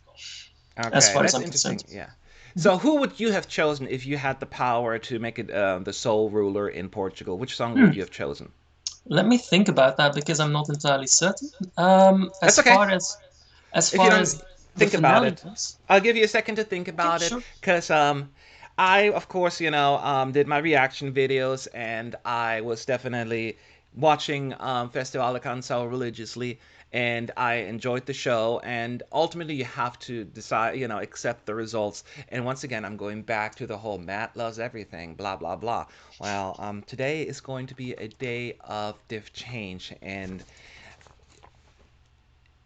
as Okay, far as that's I'm interesting. concerned. Yeah. So, who would you have chosen if you had the power to make it the sole ruler in Portugal? Which song Hmm. would you have chosen? Let me think about that because I'm not entirely certain. That's okay. As If you far don't as the think about finale it, goes, I'll give you a second to think okay, about it, sure. because I, of course, did my reaction videos, and I was definitely watching Festival de Canção religiously, and I enjoyed the show. And ultimately, you have to decide, accept the results. And once again, I'm going back to the whole Matt loves everything, blah blah blah. Well, today is going to be a day of diff change, and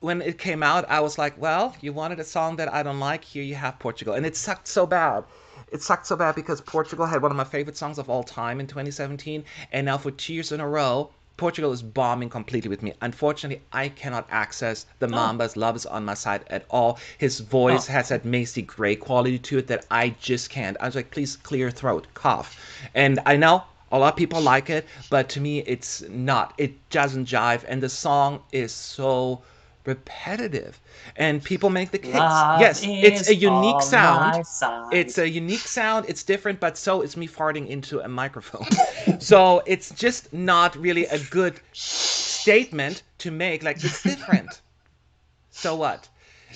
when it came out, I was like, well, you wanted a song that I don't like. Here you have Portugal. And it sucked so bad. It sucked so bad because Portugal had one of my favorite songs of all time in 2017. And now for 2 years in a row, Portugal is bombing completely with me. Unfortunately, I cannot access the Oh, Mamba's Love is on my side at all. His voice oh, has that Macy Gray quality to it that I just can't. I was like, please clear your throat, cough. And I know a lot of people like it, but to me, it's not. It doesn't jive. And the song is so repetitive, and people make the case. love Yes, it's a is unique on sound. my side. It's a unique sound. It's different, but so is me farting into a microphone. So it's just not really a good statement to make. Like, it's different. So what?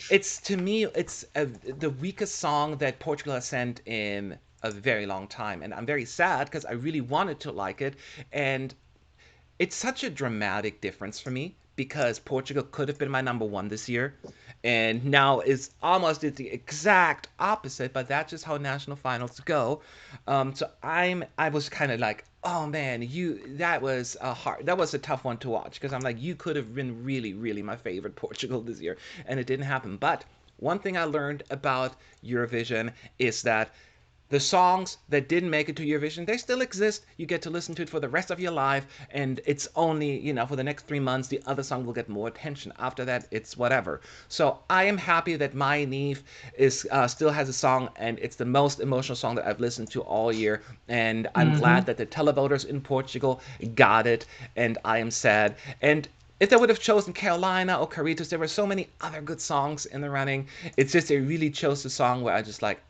It's, to me, it's the weakest song that Portugal has sent in a very long time, and I'm very sad because I really wanted to like it. And it's such a dramatic difference for me because Portugal could have been my number one this year, and now is almost the exact opposite. But that's just how national finals go. So I was kind of like, oh man, that was a tough one to watch, because I'm like, you could have been really, really my favorite Portugal this year, and it didn't happen. But one thing I learned about Eurovision is that the songs that didn't make it to Eurovision, they still exist. You get to listen to it for the rest of your life, and it's only, for the next 3 months, the other song will get more attention. After that, it's whatever. So I am happy that My Neve is still has a song, and it's the most emotional song that I've listened to all year. And I'm Mm-hmm. glad that the televoters in Portugal got it, and I am sad. And if they would have chosen Carolina or Caritas, there were so many other good songs in the running. It's just they really chose the song where I just like,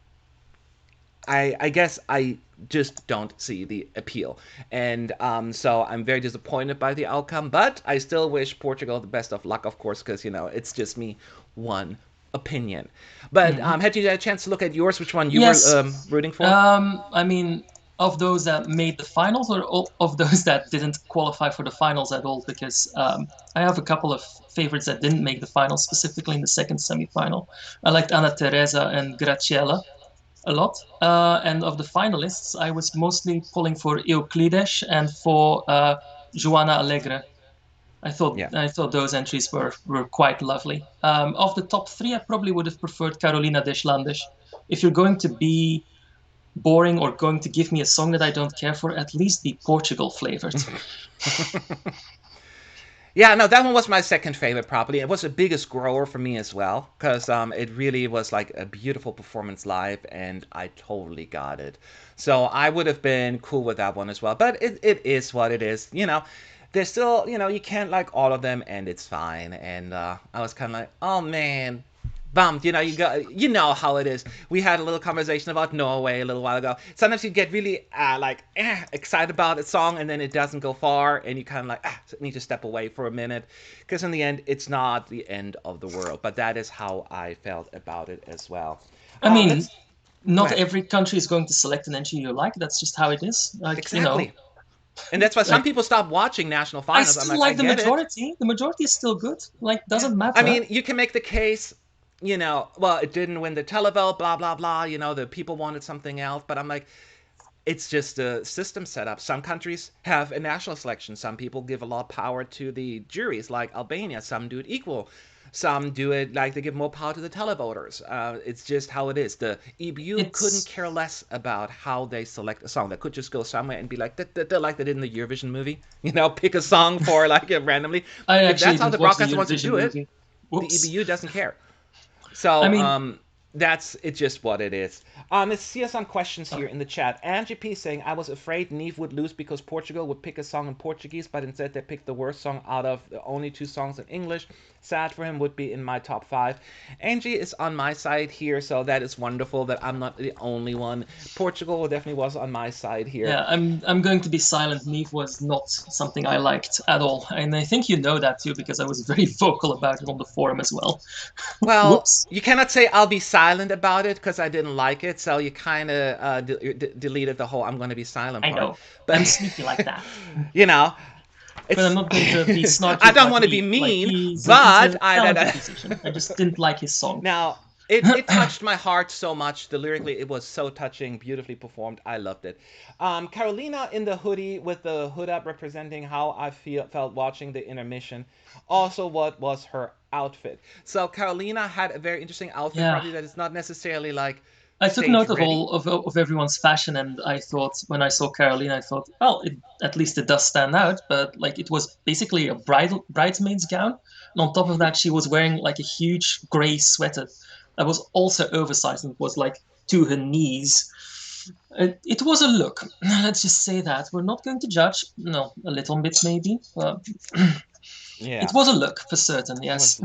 I guess I just don't see the appeal. And so I'm very disappointed by the outcome, but I still wish Portugal the best of luck, of course, because, it's just me, one opinion. But Mm-hmm. had you had a chance to look at yours, which one you were Yes. rooting for? I mean, of those that made the finals, or of those that didn't qualify for the finals at all, because I have a couple of favorites that didn't make the finals, specifically in the second semifinal. I liked Ana Teresa and Graciela a lot. And of the finalists, I was mostly pulling for Euclides and for Joana Alegre. Yeah. I thought those entries were quite lovely. Of the top three, I probably would have preferred Carolina Deslandes. If you're going to be boring or going to give me a song that I don't care for, at least be Portugal flavored. Yeah, no, that one was my second favorite probably. It was the biggest grower for me as well because it really was like a beautiful performance live, and I totally got it. So I would have been cool with that one as well. But it is what it is. There's still, you can't like all of them, and it's fine. And I was kind of like, oh man, bummed. You know how it is. We had a little conversation about Norway a little while ago. Sometimes you get really excited about a song, and then it doesn't go far, and you kind of like need to step away for a minute, because in the end, it's not the end of the world. But that is how I felt about it as well. I mean, Let's Go not ahead. every country is going to select an entry you like. That's just how it is. Exactly. And that's why some Like people stop watching national I finals. I'm still like, I like the get it. majority. The majority is still good. Like, Yeah. doesn't I matter. mean, you can make the case, well, it didn't win the televote, blah, blah, blah. The people wanted something else. But I'm like, it's just a system setup. Some countries have a national selection. Some people give a lot of power to the juries, like Albania. Some do it equal. Some do it like they give more power to the televoters. It's just how it is. The EBU couldn't It's care less about how they select a song. They could just go somewhere and be like, like they did in the Eurovision movie. Pick a song for like randomly. I If actually that's how didn't the watch the broadcaster wants to Eurovision do it, movie. the Whoops. EBU doesn't care. I So mean, that's it's just what it is. Let's see some questions here okay. in the chat. Angie P saying, I was afraid Neve would lose because Portugal would pick a song in Portuguese, but instead they picked the worst song out of the only two songs in English. Sad for him, would be in my top five. Angie is on my side here, so that is wonderful that I'm not the only one. Portugal definitely was on my side here. Yeah, I'm going to be silent. Neve was not something I liked at all, and I think you know that too because I was very vocal about it on the forum as well. Well, Whoops. you cannot say I'll be silent about it because I didn't like it, so you kind of deleted the whole "I'm going to be silent" I part. know. But I'm sneaky like that. you know, But I'm it's not going to be snarky I don't about want to be Neve. Like mean, he's but a talented musician. I just didn't like his song. now it touched my heart so much. The lyrically, it was so touching, beautifully performed. I loved it. Carolina in the hoodie with the hood up, representing how I felt watching the intermission. Also, what was her outfit? So Carolina had a very interesting outfit, Yeah, probably that is not necessarily like I took stage note of ready. all of everyone's fashion, and I thought when I saw Caroline, I thought, well, at least it does stand out. But like, it was basically a bridesmaid's gown, and on top of that, she was wearing like a huge gray sweater that was also oversized and was like to her knees. It was a look. Let's just say that we're not going to judge. No, a little bit maybe. It Yeah, was a look for certain. it Yes. was.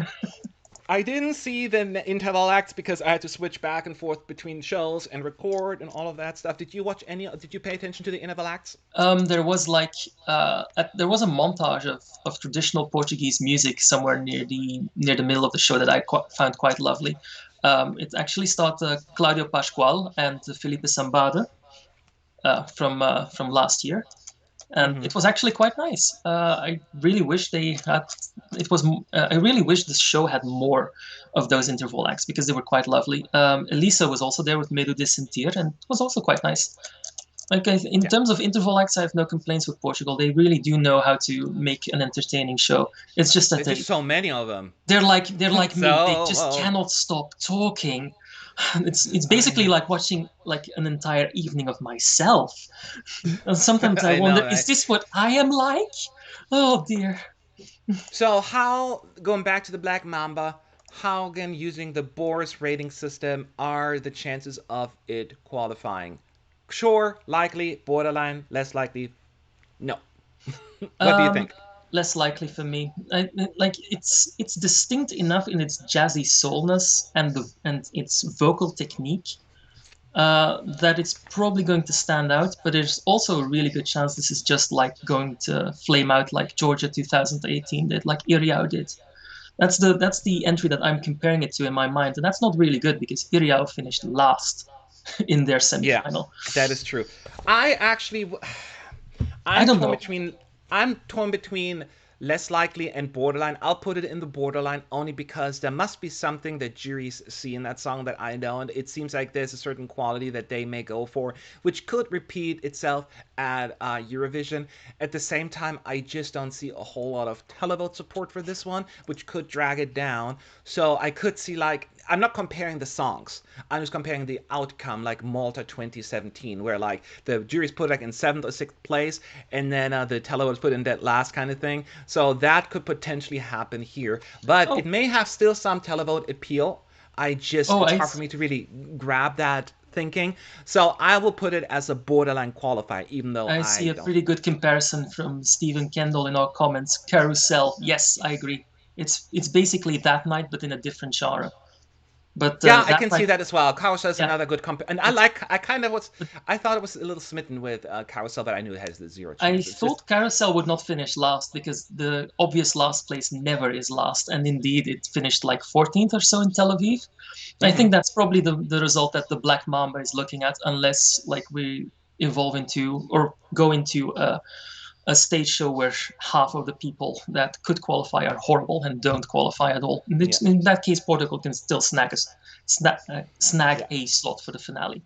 I didn't see the interval acts because I had to switch back and forth between shows and record and all of that stuff. Did you watch any? Did you pay attention to the interval acts? There was like there was a montage of traditional Portuguese music somewhere near the middle of the show that I found quite lovely. It actually starred Claudio Pascual and Felipe Sambada from last year, and Mm-hmm. it was actually quite nice. I really wish they had. It was. I really wish the show had more of those interval acts because they were quite lovely. Elisa was also there with Medo de Sentir, and it was also quite nice. Like in Yeah, terms of interval acts, I have no complaints with Portugal. They really do know how to make an entertaining show. It's just that there's just so many of them. they're like me. They So just well, cannot stop talking. It's I basically know. like watching like an entire evening of myself. And sometimes I I know, wonder, is right? this what I am like? Oh dear. So how going back to the Black Mamba? How again using the Boris rating system are the chances of it qualifying? Sure, likely, borderline, less likely. No. What do you Um, think? Less likely for me. Like it's distinct enough in its jazzy soulness and its vocal technique that it's probably going to stand out, but there's also a really good chance this is just like going to flame out like Georgia 2018 did, like Iriau did. That's the entry that I'm comparing it to in my mind, and that's not really good because Iriau finished last in their Yeah, semifinal. that is true. I actually, I I'm don't torn know. between I'm torn between less likely and borderline. I'll put it in the borderline only because there must be something that juries see in that song that I don't. It seems like there's a certain quality that they may go for, which could repeat itself at Eurovision. At the same time, I just don't see a whole lot of televote support for this one, which could drag it down. So I could see, like, I'm not comparing the songs. I'm just comparing the outcome, like Malta 2017, where like the juries put like in seventh or sixth place, and then the televotes put in that last kind of thing. So that could potentially happen here, but it Oh, may have still some televote appeal. oh, It's hard for me to really grab that thinking. So I will put it as a borderline qualifier, even though I see I a don't. pretty good comparison from Stephen Kendall in our comments. Carousel. Yes, I agree. It's basically that night, but in a different genre. But Yeah, I that can see night, that as well. Carousel is yeah. another good and But I kind of was, but I thought it was a little smitten with Carousel, but I knew it has the zero I chance. It's just, thought Carousel would not finish last because the obvious last place never is last, and indeed it finished like 14th or so in Tel Aviv. I mm-hmm. think that's probably the result that the Black Mamba is looking at, unless like we evolve into or go into a stage show where half of the people that could qualify are horrible and don't qualify at all. Yeah, In that case, Portugal can still snag yeah. a slot for the finale.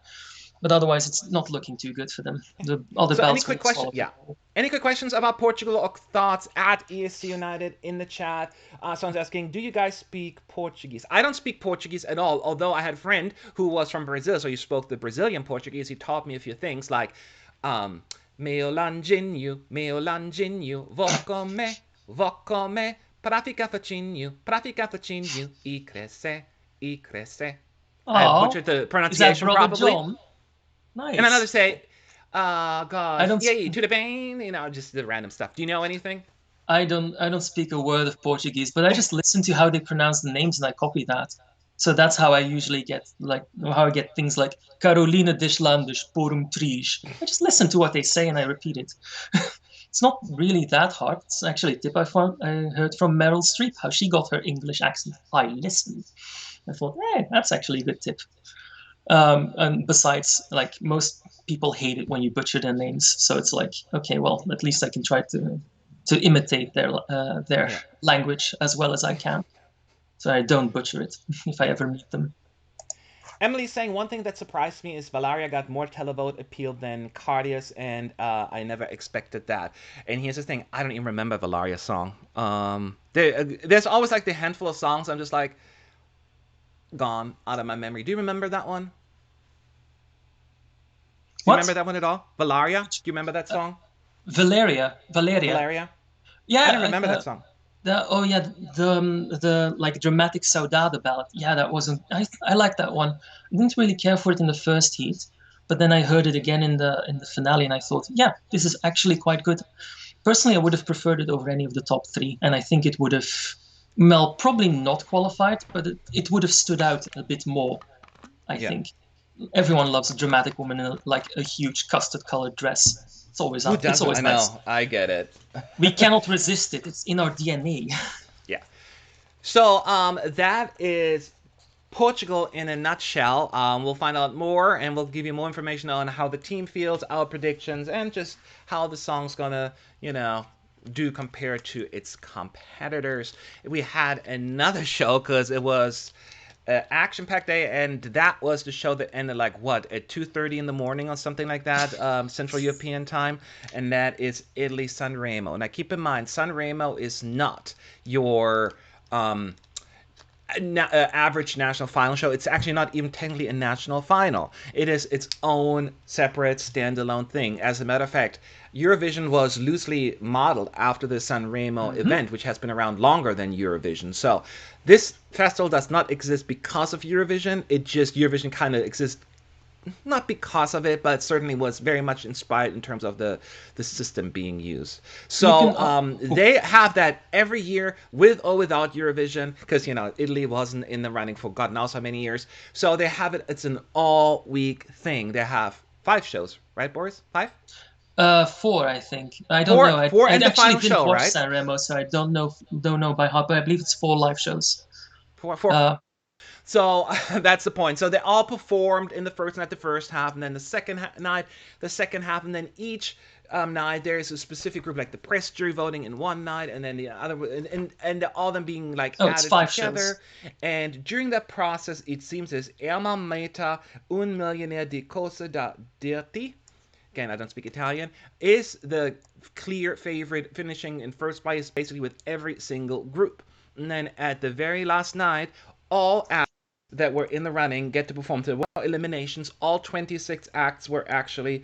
But otherwise, it's not looking too good for them. The other So any belts quick will question? swallow them Yeah. all. Any quick questions about Portugal or thoughts at ESC United in the chat? Someone's asking, do you guys speak Portuguese? I don't speak Portuguese at all, although I had a friend who was from Brazil, so he spoke the Brazilian Portuguese. He taught me a few things like, um, meu lanjinho, vou comer, pra ficar facinho, e crescer. I Oh, butchered the is that pronunciation Brother probably. John? And another Nice. say, I gosh, don't. yay, to the vein, just the random stuff. Do you know anything? I don't speak a word of Portuguese, but I just listen to how they pronounce the names and I copy that. So that's how I usually get like how I get things like Carolina des Landes por triz. I just listen to what they say and I repeat it. It's not really that hard. It's actually a tip I heard from Meryl Streep how she got her English accent. I listened. I thought, hey, that's actually a good tip. And besides, like most people hate it when you butcher their names, so it's like, okay, well, at least I can try to imitate their Yeah. language as well as I can, so I don't butcher it if I ever meet them. Emily's saying one thing that surprised me is Valaria got more televote appeal than Cardias, and I never expected that. And here's the thing: I don't even remember Valaria's song. There's always like the handful of songs I'm just like gone out of my memory. Do you remember that one? Do you remember What? that one at all? Valaria? Do you remember that Uh, song? Valeria. Valeria? I don't Yeah. remember that song. Oh yeah, the like dramatic Saudade ballad. Yeah, that wasn't. I like that one. I didn't really care for it in the first heat, but then I heard it again in the finale, and I thought, yeah, this is actually quite good. Personally, I would have preferred it over any of the top three, and I think it would have, well, probably not qualified, but it would have stood out a bit more. I Yeah. think everyone loves a dramatic woman in like a huge custard-colored dress. It's always Who up. It's doesn't? I always nice. know. I get it. We cannot resist it. It's in our DNA. Yeah. So that is Portugal in a nutshell. We'll find out more and we'll give you more information on how the team feels, our predictions, and just how the song's gonna, do compared to its competitors. We had another show because it was action-packed day, and that was the show that ended like what at 2:30 in the morning or something like that, Central European time, and that is Italy San Remo. Now keep in mind, San Remo is not your average national final show. It's actually not even technically a national final. It is its own separate standalone thing. As a matter of fact, Eurovision was loosely modeled after the Sanremo Mm-hmm. event, which has been around longer than Eurovision. So this festival does not exist because of Eurovision. It just Eurovision kind of exists not because of it, but certainly was very much inspired in terms of the system being used. You So can. Oh, they have that every year with or without Eurovision, because Italy wasn't in the running for God knows how many years. So they have it. It's an all week thing. They have 5 shows, right, Boris? 5? four, I think. I don't know. Four, four, I and the actually final didn't show, watch right? San Remo, so I don't know by heart. But I believe it's four live shows. Four. Uh, So that's the point. So they all performed in the first night, the first half, and then the second night, the second half, and then each night there is a specific group, like the press jury voting in one night, and then the other, and all of them being like Oh, it's added 5 shows. together. And during that process, it seems as Erma Meta un millionaire di cosa da dirti, again, I don't speak Italian, is the clear favorite, finishing in first place basically with every single group. And then at the very last night, all acts that were in the running get to perform. So eliminations, all 26 acts were actually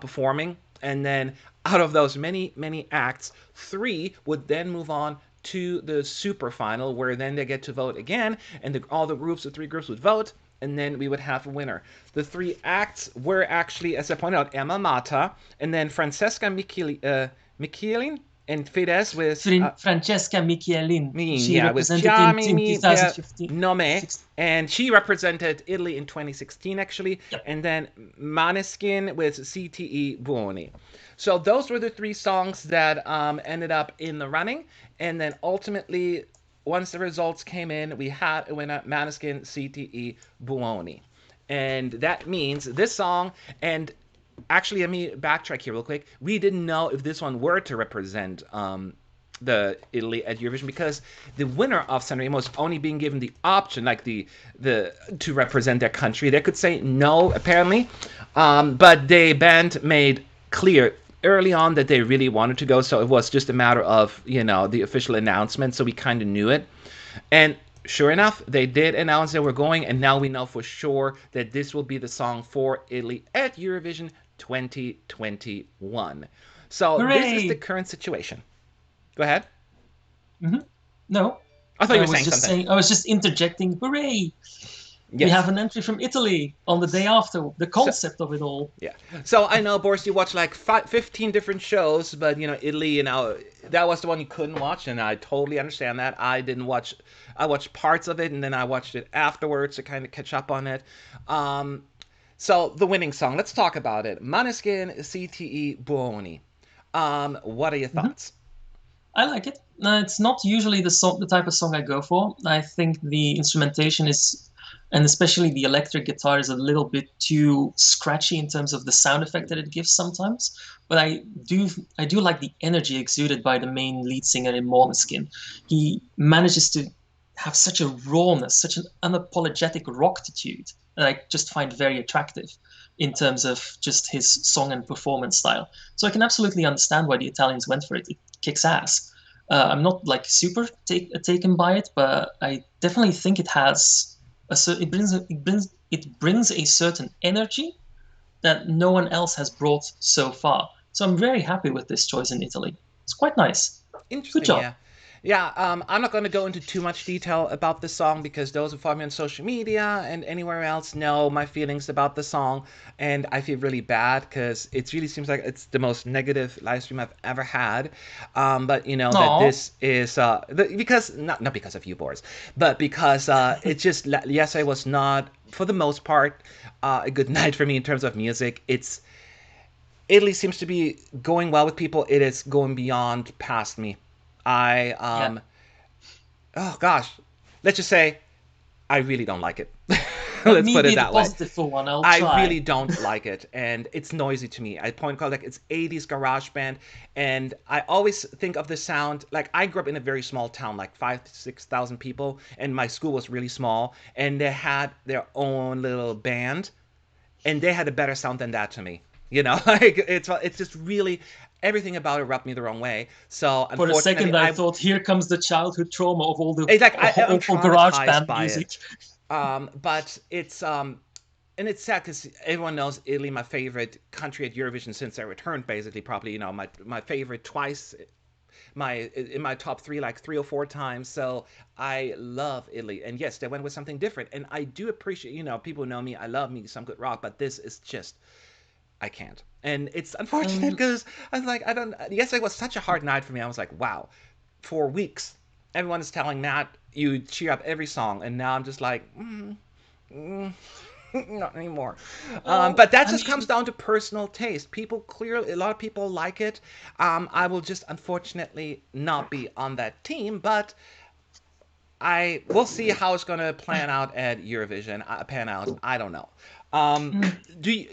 performing. And then out of those many, many acts, three would then move on to the super final, where then they get to vote again, and all the groups, the three groups would vote, and then we would have a winner. The three acts were actually, as I pointed out, Emma Mata, and then Francesca Michilin, and Fidesz with Francesca Michielin. She yeah, with represented Chiami in Mi per 2015. Nome, and she represented Italy in 2016 actually, Yep. and then Maneskin with CTE Buoni. So those were the three songs that ended up in the running, and then ultimately, once the results came in, we had a winner, Maneskin CTE Buoni, and that means this song. And actually, let me backtrack here real quick. We didn't know if this one were to represent the Italy at Eurovision, because the winner of Sanremo is only being given the option, like the to represent their country. They could say no, apparently, but the band made clear early on that they really wanted to go. So it was just a matter of the official announcement. So we kind of knew it, and sure enough, they did announce they were going, and now we know for sure that this will be the song for Italy at Eurovision 2021. So this is the Hooray! current situation. Go ahead. Hmm. No, I thought you I were was saying just something. saying. I was just interjecting. Hooray! We Yes. have an entry from Italy on the day after. The So concept of it all. yeah. So I know, Boris, you watch like 15 different shows, but Italy, that was the one you couldn't watch, and I totally understand that. I didn't watch. I watched parts of it, and then I watched it afterwards to kind of catch up on it. Um, so the winning song. Let's talk about it. Maneskin CTE Buoni. What are your Hmm. thoughts? I like it. It's not usually the type of song I go for. I think the instrumentation is, and especially the electric guitar, is a little bit too scratchy in terms of the sound effect that it gives sometimes. But do I do like the energy exuded by the main lead singer in Måneskin. He manages to have such a rawness, such an unapologetic rocktitude that I just find very attractive in terms of just his song and performance style. So I can absolutely understand why the Italians went for it. It kicks ass. I'm not like super taken by it, but I definitely think it has it brings a certain energy that no one else has brought so far. So I'm very happy with this choice in Italy. It's quite nice. Good Interesting, job. yeah. Yeah, I'm not going to go into too much detail about the song, because those who follow me on social media and anywhere else know my feelings about the song, and I feel really bad because it really seems like it's the most negative live stream I've ever had. But you know that Aw. this is because not because of you, Boris, but because it just yesterday was not, for the most part, a good night for me in terms of music. Italy seems to be going well with people. It is going beyond past me. I Yeah. oh gosh, let's just say I really don't like it. Let Let's me put it be the that way. positive for one. I'll I try. really don't like it, and it's noisy to me. I point call like it's 80s garage band, and I always think of the sound like I grew up in a very small town, like 5 to 6,000 people, and my school was really small, and they had their own little band, and they had a better sound than that to me. Like it's just really everything about it rubbed me the wrong way. So For a unfortunately, second, I thought, here comes the childhood trauma of all the it's like I'm awful garage traumatized band by music. it. But it's and it's sad because everyone knows Italy, my favorite country at Eurovision since I returned. Basically, probably my favorite twice. My in my top three like 3 or 4 times. So I love Italy, and yes, they went with something different, and I do appreciate. People know me. I love me some good rock, but this is just I can't. And it's unfortunate Um, because I was like, I don't. Yesterday was such a hard night for me. I was like, wow, for weeks, everyone is telling Matt you cheer up every song, and now I'm just like, mm, not anymore. well, But that I just comes mean, down to personal taste. People clearly, a lot of people like it. I will just unfortunately not be on that team, but I we'll see how it's gonna plan out at Eurovision. Pan out. I don't know. Um, Mm. do you,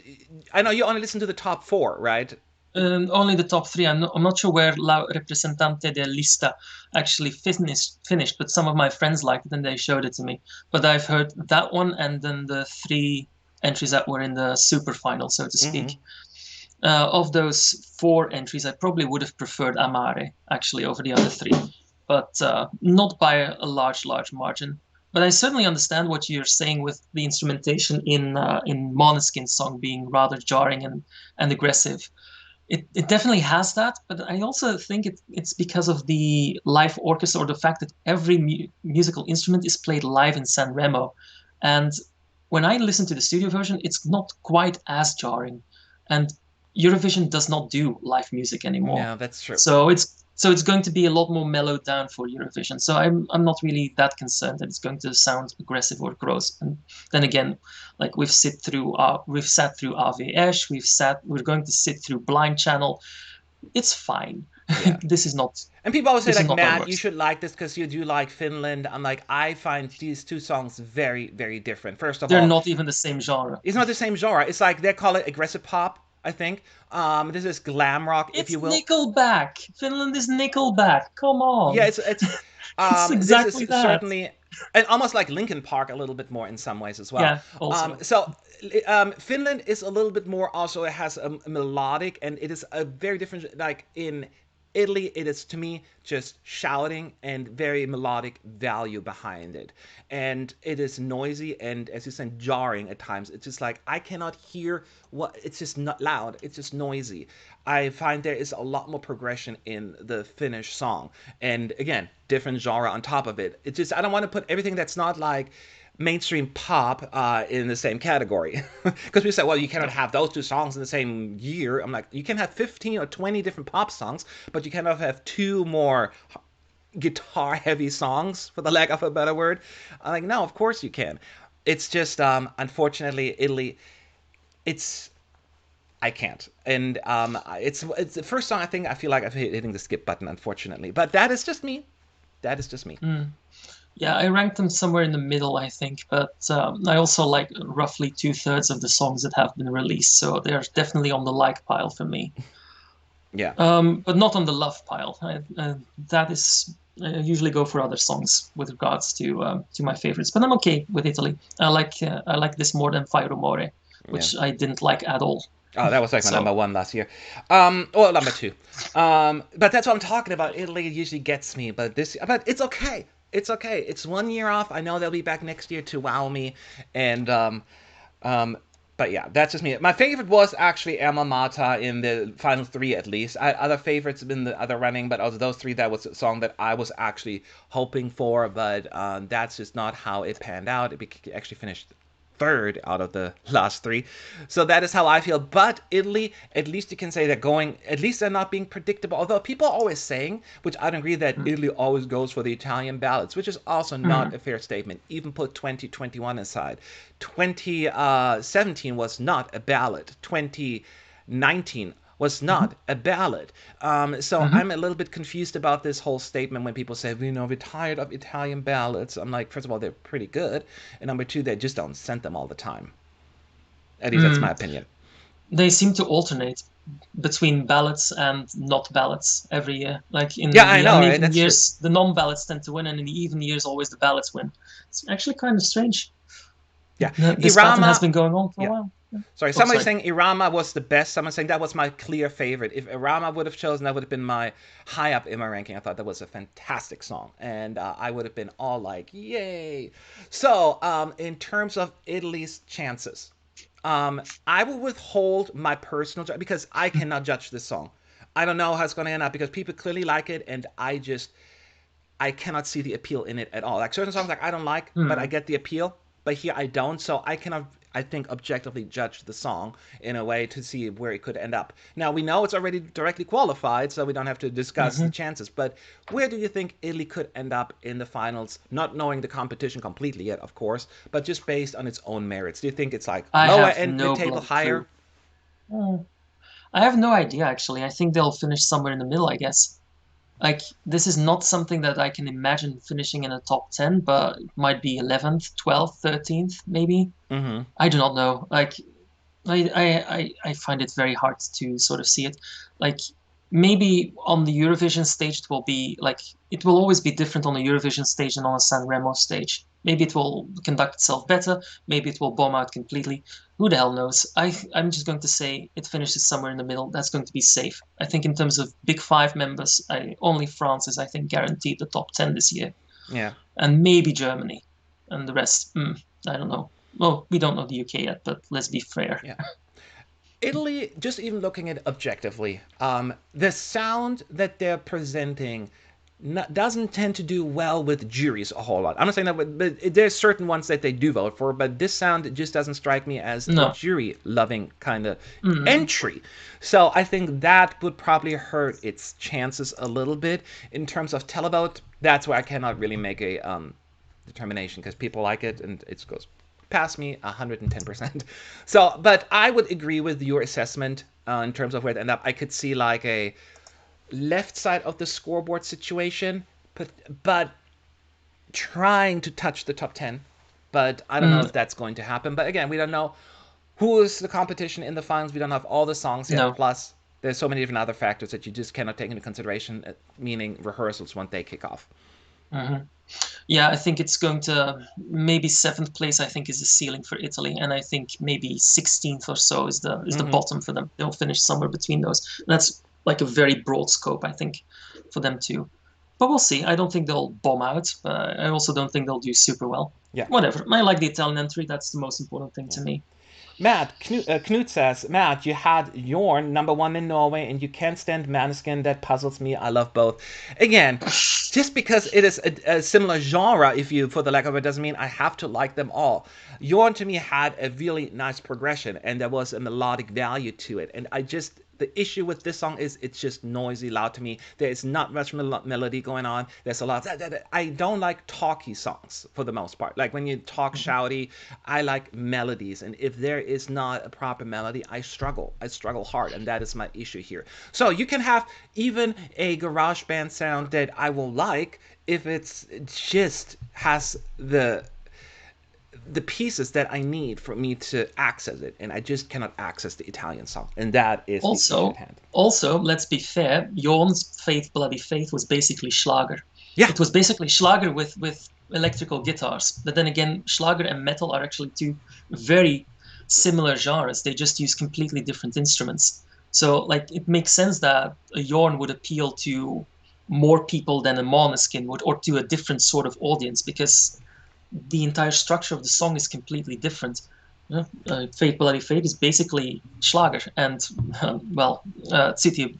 I know you only listen to the top four, right? Only the top three. I'm not sure where La Representante de Lista actually finished, but some of my friends liked it and they showed it to me. But I've heard that one and then the three entries that were in the super final, so to Mm-hmm. speak. Of those four entries, I probably would have preferred Amare actually over the other three, but not by a large margin. But I certainly understand what you're saying with the instrumentation in Måneskin's song being rather jarring and aggressive. It definitely has that, but I also think it's because of the live orchestra or the fact that every musical instrument is played live in San Remo. And when I listen to the studio version, it's not quite as jarring. And Eurovision does not do live music anymore. Yeah, that's true. So it's going to be a lot more mellowed down for Eurovision. So I'm not really that concerned that it's going to sound aggressive or gross. And then again, like we've sat through AVS, we're going to sit through Blind Channel. It's fine. Yeah. this is not And people always say this is like, not my Matt, you worst. should like this because you do like Finland. I'm like, I find these two songs very, very different. First of They're all, not even the same genre. it's not the same genre. It's like they call it aggressive pop, I think. This is glam rock, if It's you will. Nickelback. Finland is Nickelback. Come Yeah, on. it's It's this is exactly that. certainly and almost like Linkin Park a little bit more in some ways as well. Yeah, also. Finland is a little bit more also it has a melodic and it is a very different like in Italy it is to me just shouting and very melodic value behind it. And it is noisy and as you said jarring at times. It's just like I cannot hear what it's just not loud. It's just noisy. I find there is a lot more progression in the Finnish song. And again, different genre on top of it. It's just I don't want to put everything that's not like mainstream pop in the same category because we said well you cannot No. have those two songs in the same year. I'm like you can have 15 or 20 different pop songs but you cannot have two more guitar heavy songs for the lack of a better word. I'm like no of course you can. It's just unfortunately Italy it's I can't. And it's the first song I think I feel like I've hitting the skip button, unfortunately. But that is just me. That is just me. Mm. Yeah, I ranked them somewhere in the middle, I think, but I also like roughly two-thirds of the songs that have been released, so they're definitely on the like pile for me. Yeah. But not on the love pile. That is, I usually go for other songs with regards to my favorites, but I'm okay with Italy. I like this more than Fire Rumore, Yeah. which I didn't like at all. Oh, that was like my So, number one last year. Well, number two. But that's what I'm talking about. Italy usually gets me, but it's okay. It's okay. It's 1 year off. I know they'll be back next year to wow me, and um, but yeah, that's just me. My favorite was actually Alma Mater in the final three, at least. I had other favorites in the other running, but of those three, that was a song that I was actually hoping for. But that's just not how it panned out. Actually finished third out of the last three. So that is how I feel. But Italy, at least you can say they're going, at least they're not being predictable. Although people are always saying, which I don't agree, that mm, Italy always goes for the Italian ballads, which is also not mm, a fair statement. Even put 2021 aside. 2017 was not a ballad. 2019 was mhm, not a ballad. So mhm. I'm a little bit confused about this whole statement when people say, we're tired of Italian ballads. I'm like, first of all, they're pretty good. And number two, they just don't send them all the time. At least that's my Mm. opinion. They seem to alternate between ballots and not ballots every year. Like Yeah, in I the know, right? uneven That's true. years, the non-ballots tend to win, and in the even years, always the ballots win. It's actually kind of strange. Yeah. This pattern has Irama, been going on for a yeah. while. Yeah. Sorry, Oh, somebody's sorry. saying Irama was the best. Someone's saying that was my clear favorite. If Irama would have chosen, that would have been my high up in my ranking. I thought that was a fantastic song, and I would have been all like, "Yay!" So, in terms of Italy's chances, I will withhold my personal because I cannot judge this song. I don't know how it's going to end up because people clearly like it, and I cannot see the appeal in it at all. Like certain songs, like I don't like, but I Hmm. get the appeal. But here I don't, so I cannot. I think objectively judge the song in a way to see where it could end up. Now we know it's already directly qualified, so we don't have to discuss the Hmm. chances. But where do you think Italy could end up in the finals? Not knowing the competition completely yet, of course, but just based on its own merits. Do you think it's like I lower have end, mid no table, bloody higher? clue. Hmm. I have no idea actually. I think they'll finish somewhere in the middle, I guess. Like, this is not something that I can imagine finishing in a top 10, but it might be 11th, 12th, 13th, maybe. Mm-hmm. I do not know. Like, I find it very hard to sort of see it. Like, maybe on the Eurovision stage, it will be like, it will always be different on a Eurovision stage than on a San Remo stage. Maybe it will conduct itself better. Maybe it will bomb out completely. Who the hell knows? I'm just going to say it finishes somewhere in the middle. That's going to be safe. I think in terms of big five members, only France is, I think, guaranteed the top 10 this year. Yeah. And maybe Germany. And the rest, I don't know. Well, we don't know the UK yet, but let's be fair. Yeah. Italy, just even looking at it objectively, the sound that they're presenting doesn't tend to do well with juries a whole lot. I'm not saying that, but there's certain ones that they do vote for, but this sound just doesn't strike me as a No. jury-loving kind of Mm, entry. So I think that would probably hurt its chances a little bit in terms of televote. That's where I cannot really make a determination because people like it and it goes past me 110%. So, but I would agree with your assessment in terms of where it ended up. I could see like a left side of the scoreboard situation, but trying to touch the top 10. But I don't know mm, if that's going to happen. But again, we don't know who is the competition in the finals. We don't have all the songs yet. no. Plus, there's so many different other factors that you just cannot take into consideration, meaning rehearsals when they kick off. Hmm. Yeah, I think it's going to maybe seventh place. I think is the ceiling for Italy, and I think maybe 16th or so is the Mm-hmm. bottom for them. They'll finish somewhere between those. That's like a very broad scope, I think, for them too. But we'll see. I don't think they'll bomb out. I also don't think they'll do super well. Yeah. Whatever. I like the Italian entry. That's the most important thing Yeah. to me. Knut says, Matt, you had Yorn #1 in Norway, and you can't stand Maneskin. That puzzles me. I love both. Again, just because it is a similar genre, if you, for the lack of it, doesn't mean I have to like them all. Yorn to me had a really nice progression, and there was a melodic value to it. And the issue with this song is it's just noisy, loud to me. There is not much melody going on. There's a lot. I don't like talky songs for the most part. Like when you talk Mhm. shouty, I like melodies. And if there is not a proper melody, I struggle. I struggle hard. And that is my issue here. So you can have even a garage band sound that I will like if it just has the pieces that I need for me to access it, and I just cannot access the Italian song, and that is the issue at Also, hand. also, let's be fair. Jorn's Faith, Bloody Faith was basically Schlager. Yeah, It was basically Schlager with electrical guitars. But then again, Schlager and metal are actually two very similar genres. They just use completely different instruments. So, like, it makes sense that a Jorn would appeal to more people than a Måneskin would, or to a different sort of audience, because the entire structure of the song is completely different. Fate Bloody Fate is basically Schlager, and well, City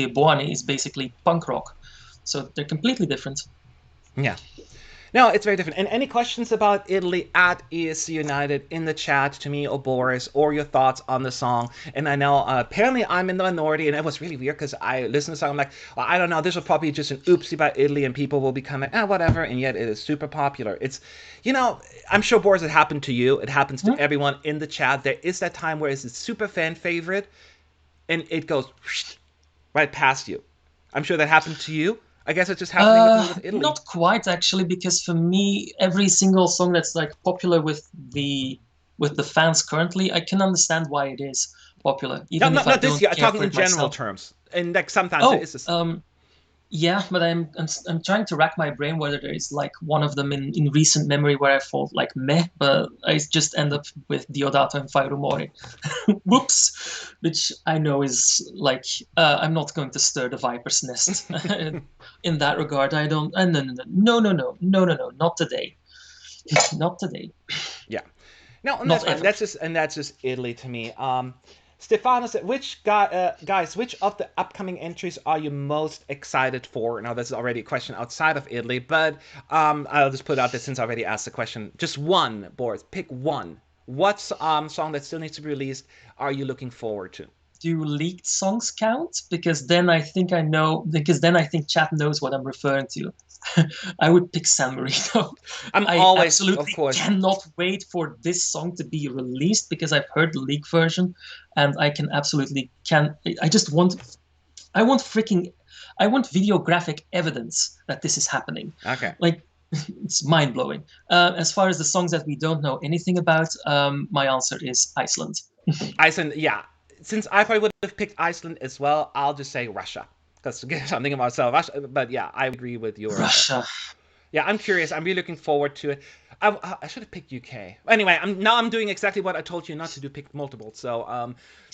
Buoni is basically punk rock. So they're completely different. yeah. No, it's very different. And any questions about Italy at ESC United in the chat to me or Boris, or your thoughts on the song? And I know apparently I'm in the minority, and it was really weird because I listened to the song. I'm like, well, I don't know, this was probably just an oopsie by Italy, and people will become like, whatever. And yet it is super popular. I'm sure Boris, it happened to you. It happens to Hmm? everyone in the chat. There is that time where it's a super fan favorite, and it goes right past you. I'm sure that happened to you. I guess it's just happening with me with Italy. Not quite actually, because for me, every single song that's like popular with the fans currently, I can understand why it is popular, No, even if I not this don't year. I'm care talking for in it general myself. terms. And like sometimes there Oh, is this. yeah, but I'm trying to rack my brain whether there is like one of them in recent memory where I thought like meh, but I just end up with Diodato and Fai Rumore. Whoops, which I know is like I'm not going to stir the viper's nest in that regard. I don't. No, not today, not today, Yeah. No, and that's not fine. ever. That's just Italy to me. Stefano said, guys, which of the upcoming entries are you most excited for? Now, this is already a question outside of Italy, but I'll just put it out there since I already asked the question. Just one, Boris. Pick one. What song that still needs to be released are you looking forward to? Do leaked songs count? Because then I think I know. Because then I think chat knows what I'm referring to. I would pick San Marino. I'm I always, of absolutely course. cannot wait for this song to be released because I've heard the leak version, and I can absolutely can. I just want. I want freaking. I want videographic evidence that this is happening. Okay. Like, it's mind blowing. As far as the songs that we don't know anything about, my answer is Iceland. Iceland, yeah. Since I probably would have picked Iceland as well, I'll just say Russia. Because something about myself. Russia, but yeah, I agree with your. Russia. Yeah, I'm curious. I'm really looking forward to it. I should have picked UK. Anyway, I'm doing exactly what I told you not to do. Pick multiple. So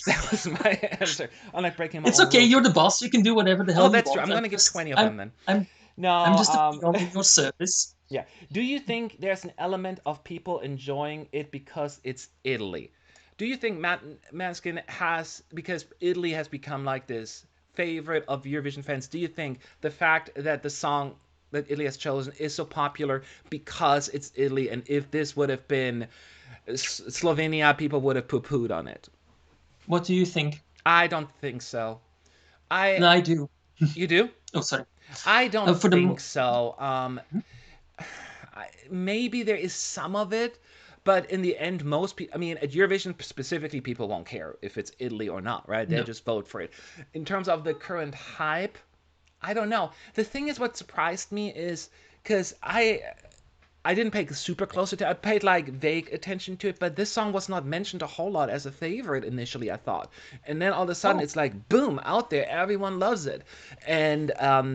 that was my answer. I'm like breaking my It's own okay. rules. You're the boss. You can do whatever the Oh, hell you that's true. want. I'm gonna give 20 of I'm, them then. I'm, No, I'm just a peon in your service. yeah. Do you think there's an element of people enjoying it because it's Italy? Do you think Matt Manskin has, because Italy has become like this favorite of Eurovision fans, do you think the fact that the song that Italy has chosen is so popular because it's Italy, and if this would have been Slovenia, people would have poo-pooed on it? What do you think? I don't think so. I No, I do. You do? Oh, sorry. I don't For think so. Maybe there is some of it, but in the end, most people, I mean, at Eurovision specifically, people won't care if it's Italy or not, right? They'll No. just vote for it. In terms of the current hype, I don't know. The thing is, what surprised me is because I didn't pay super close attention. I paid like vague attention to it, but this song was not mentioned a whole lot as a favorite initially, I thought. And then all of a sudden, Oh, it's like boom, out there, everyone loves it, and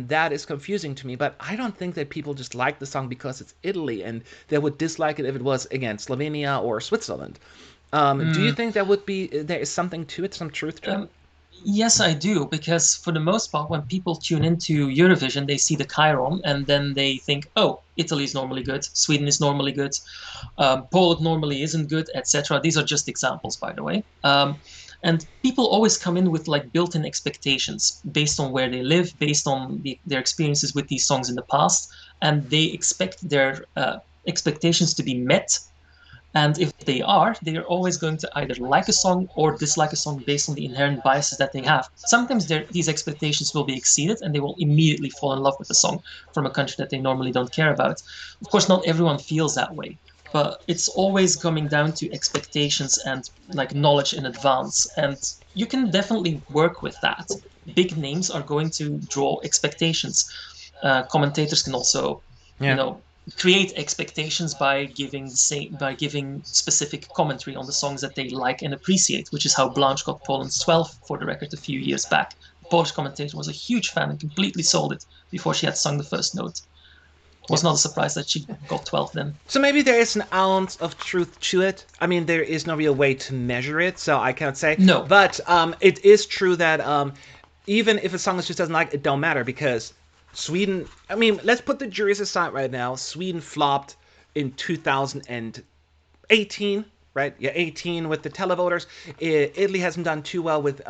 that is confusing to me. But I don't think that people just like the song because it's Italy, and they would dislike it if it was again Slovenia or Switzerland. Do you mm, think there is something to it, some truth to it? um, yes, I do. Because for the most part, when people tune into Eurovision, they see the Chiron and then they think, oh, Italy is normally good, Sweden is normally good, Poland normally isn't good, etc. These are just examples, by the way. And people always come in with like built-in expectations based on where they live, based on their experiences with these songs in the past, and they expect their expectations to be met. And if they are, they are always going to either like a song or dislike a song based on the inherent biases that they have. Sometimes these expectations will be exceeded and they will immediately fall in love with a song from a country that they normally don't care about. Of course, not everyone feels that way, but it's always coming down to expectations and like knowledge in advance. And you can definitely work with that. Big names are going to draw expectations. Commentators can also, you Yeah. know, create expectations by giving specific commentary on the songs that they like and appreciate, which is how Blanche got Poland's 12 for the record a few years back. The Polish commentator was a huge fan and completely sold it before she had sung the first note. It Yeah. was not a surprise that she got 12 then. So maybe there is an ounce of truth to it. I mean, there is no real way to measure it, so I can't say. No. But it is true that even if a song just doesn't like, it don't matter because Sweden. I mean, let's put the juries aside right now. Sweden flopped in 2018, right? Yeah, 18 with the televoters. Italy hasn't done too well with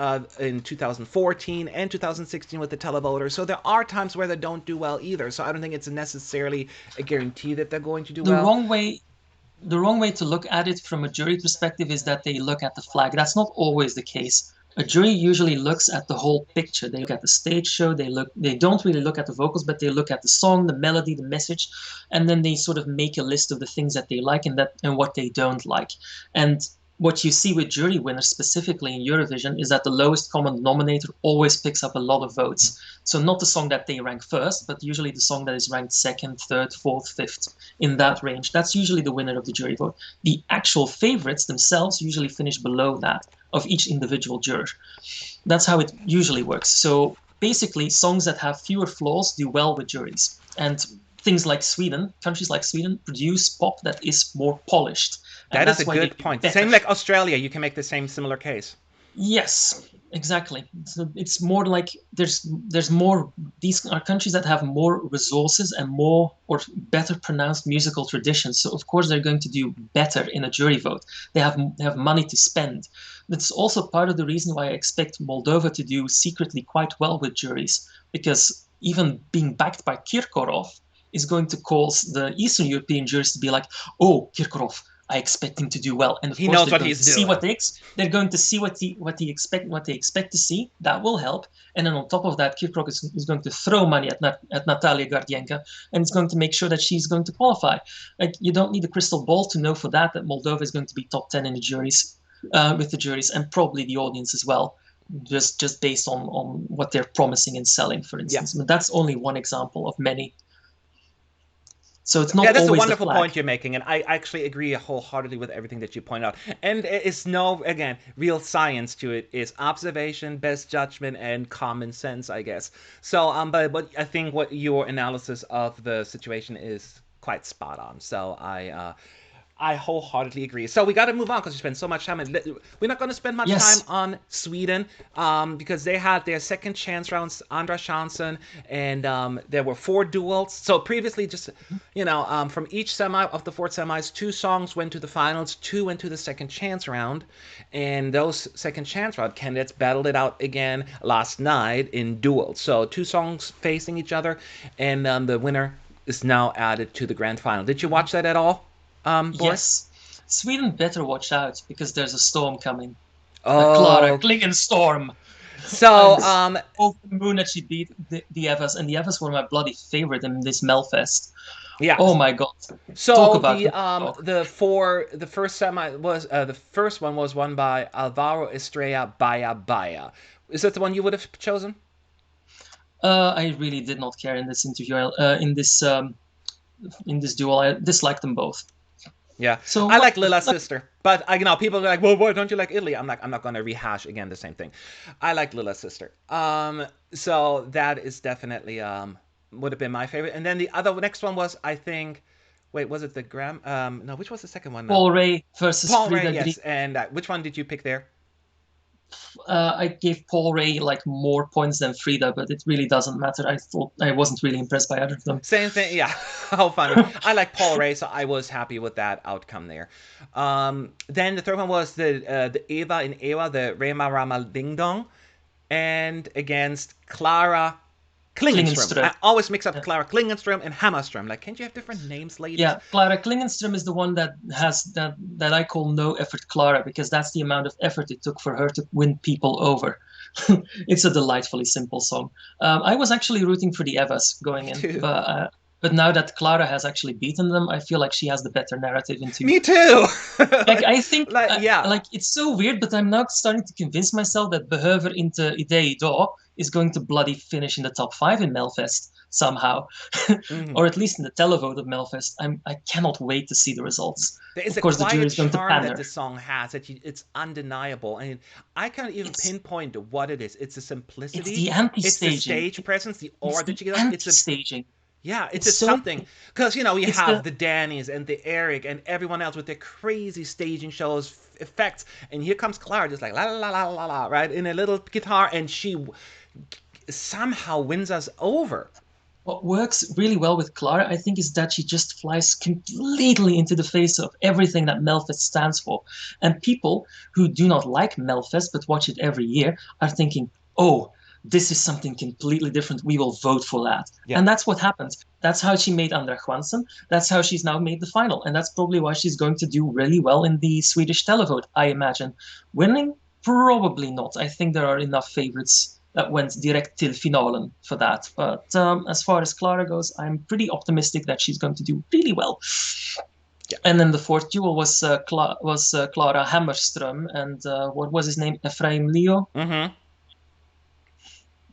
in 2014 and 2016 with the televoters. So there are times where they don't do well either. So I don't think it's necessarily a guarantee that they're going to do The well. wrong way the wrong way to look at it from a jury perspective is that they look at the flag. That's not always the case. A jury usually looks at the whole picture. They look at the stage show. They don't really look at the vocals, but they look at the song, the melody, the message, and then they sort of make a list of the things that they like and what they don't like. And what you see with jury winners specifically in Eurovision is that the lowest common denominator always picks up a lot of votes. So not the song that they rank first, but usually the song that is ranked second, third, fourth, fifth, in that range. That's usually the winner of the jury vote. The actual favorites themselves usually finish below that of each individual juror. That's how it usually works. So basically, songs that have fewer flaws do well with juries. And things like Sweden, countries like Sweden, produce pop that is more polished. And That is a that's why they good do point. better. Same like Australia, you can make the same similar case. Yes, exactly. So it's more like there's more. These are countries that have more resources and more or better pronounced musical traditions. So of course they're going to do better in a jury vote. They have money to spend. That's also part of the reason why I expect Moldova to do secretly quite well with juries, because even being backed by Kirkorov is going to cause the Eastern European juries to be like, oh, Kirkorov, I expect him to do well, and of He course knows they're what going he's to see doing. what they're going to see what they expect to see. That will help, and then on top of that, Kirkorov is going to throw money at Natalia Gardienka, and it's going to make sure that she's going to qualify. Like, you don't need a crystal ball to know for that Moldova is going to be top 10 in the juries, with the juries, and probably the audience as well. just based on what they're promising and selling, for Yeah. instance. But that's only one example of many. So it's not Yeah, that's a always the wonderful flag. point you're making, and I actually agree wholeheartedly with everything that you point out. And it's no, again, real science to it. Is observation, best judgment, and common sense, I guess. So, but I think what your analysis of the situation is quite spot on. So I wholeheartedly agree. So we got to move on because we spend so much time. And we're not going to spend much time Yes. on Sweden because they had their second chance rounds, Andra Chansen, and there were 4 duels. So previously, just from each semi of the 4 semis, 2 songs went to the finals, 2 went to the second chance round, and those second chance round candidates battled it out again last night in duels. So 2 songs facing each other, and the winner is now added to the grand final. Did you watch that at all? Boris? Yes. Sweden better watch out because there's a storm coming. A Clara Oh, Klingenstorm. I'm so over the moon that she beat the Evas, and the Evas were my bloody favorite in this Melfest. yeah. Oh my god. Talk So about the talk. the first semi was the first one was won by Alvaro Estrella Baya Baya. Is that the one you would have chosen? I really did not care in this interview. In this duel, I disliked them both. Yeah, So I what? like Lila's sister, but I you know people are like, well, why don't you like Italy? I'm like, I'm not going to rehash again the same thing. I like Lila's sister. So that is definitely would have been my favorite. And then the other next one was I think, wait, was it the Gram? No, which was the second one now? Paul Ray versus Paul Ray, Frida Green. yes. And which one did you pick there? I gave Paul Ray like more points than Frida, but it really doesn't matter. I thought I wasn't really impressed by either of them. Same thing, yeah. How funny. I like Paul Ray, so I was happy with that outcome there. Then the third one was the Eva in Ewa, the Rema Rama Ding Dong, and against Clara Klingenström. I Klingenström. always mix up Yeah. Clara Klingenström and Hammerström. Like, can't you have different names, ladies? Yeah, Clara Klingenström is the one that has that I call no effort Clara because that's the amount of effort it took for her to win people over. It's a delightfully simple song. I was actually rooting for the Evas going Me in, too. but now that Clara has actually beaten them, I feel like she has the better narrative into. Me too. Like I think, like, yeah. like it's so weird, but I'm now starting to convince myself that Behöver inte idé idag is going to bloody finish in the top 5 in Melfest somehow, Mhm. or at least in the televote of Melfest. I cannot wait to see the results. There is Of a course, the jury quiet is going to charm that pander. this song has that it's undeniable. I mean, I can't even It's pinpoint what it is. It's the it's simplicity, the it's the anti-staging. stage presence, the It's aura the that you get. It's a anti-staging. yeah, it's It's just so something because you it's have the the Dannies and the Eric and everyone else with their crazy staging shows effects, and here comes Clara just like la la la la la right in a little guitar, and she somehow wins us over. what works really well with Clara, I think, is that she just flies completely into the face of everything that Melfest stands for. And people who do not like Melfest but watch it every year are thinking, oh, this is something completely different. We will vote for that. Yeah, And that's what happened. That's how she made Andra Johansson. That's how she's now made the final. And that's probably why she's going to do really well in the Swedish televote, I imagine. Winning? Probably not. I think there are enough favorites that went direct till finalen for that. But as far as Clara goes, I'm pretty optimistic that she's going to do really well. yeah. And then the fourth duel was Clara Hammerström and what was his name? Ephraim Leo. Mm-hmm.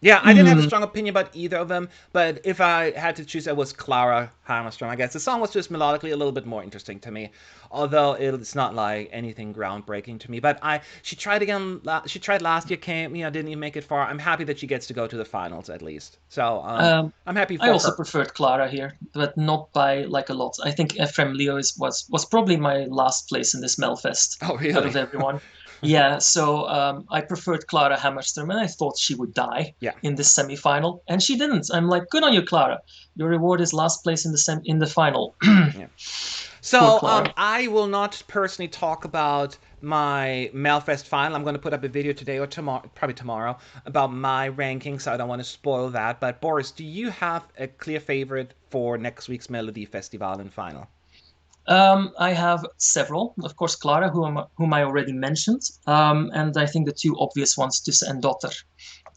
Yeah, I didn't have a Mm, strong opinion about either of them, but if I had to choose, it was Clara Hammerstrom. I guess the song was just melodically a little bit more interesting to me, although it's not like anything groundbreaking to me. But she tried again. She tried last year, came, didn't even make it far. I'm happy that she gets to go to the finals at least. So um, I'm happy I for also her. preferred Clara here, but not by like a lot. I think Ephraim Leo was probably my last place in this Melfest Oh, out really? of everyone. Yeah, so I preferred Clara Hammerström, and I thought she would die Yeah. in this semi-final, and she didn't. I'm like, good on you, Clara. Your reward is last place in the final. Yeah. Poor So Clara. I will not personally talk about my Malfest final. I'm going to put up a video today or tomorrow, probably tomorrow, about my ranking, so I don't want to spoil that. But Boris, do you have a clear favorite for next week's Melody Festival and final? I have several, of course, Clara, whom I already mentioned, and I think the two obvious ones, Tusse and Dotter.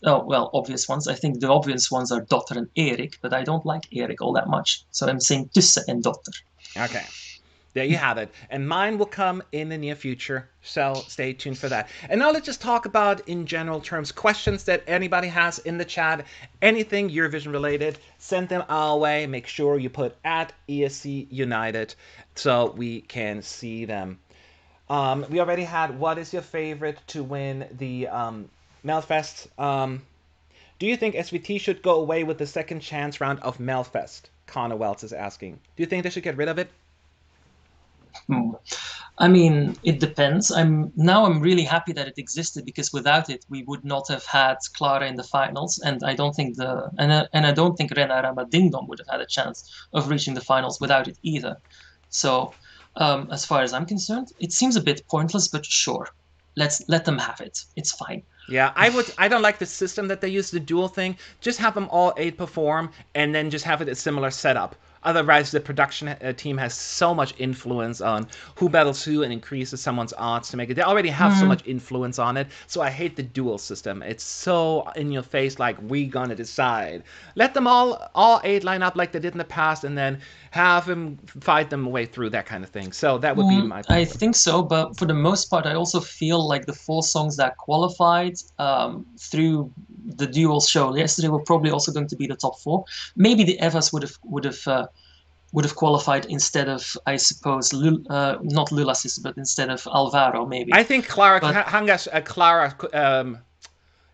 Oh, well, obvious ones. I think the obvious ones are Dotter and Erik, but I don't like Erik all that much, so I'm saying Tusse and Dotter. Okay. there you have it. And mine will come in the near future. So stay tuned for that. And now let's just talk about, in general terms, questions that anybody has in the chat. Anything Eurovision related, send them our way. Make sure you put at ESC United so we can see them. We already had, what is your favorite to win the Melfest? Do you think SVT should go away with the second chance round of Melfest? Connor Wells is asking. Do you think they should get rid of it? I mean, it depends. I'm really happy that it existed, because without it, we would not have had Clara in the finals, and I don't think I don't think Rena Rama Ding Dong would have had a chance of reaching the finals without it either. So, as far as I'm concerned, it seems a bit pointless, but sure, let them have it. It's fine. Yeah, I don't like the system that they use, the dual thing. Just have them all 8 perform, and then just have it a similar setup. Otherwise, the production team has so much influence on who battles who and increases someone's odds to make it. They already have so much influence on it, so I hate the dual system. It's so in your face, like, we gonna decide. Let them all 8 line up like they did in the past, and then have them fight them way through, that kind of thing. So that would be my preference. I think so, but for the most part, I also feel like the 4 songs that qualified through the dual show yesterday were probably also going to be the top 4. Maybe the Evas would have qualified instead of, I suppose, not Lula sister, but instead of Alvaro, maybe. I think Clara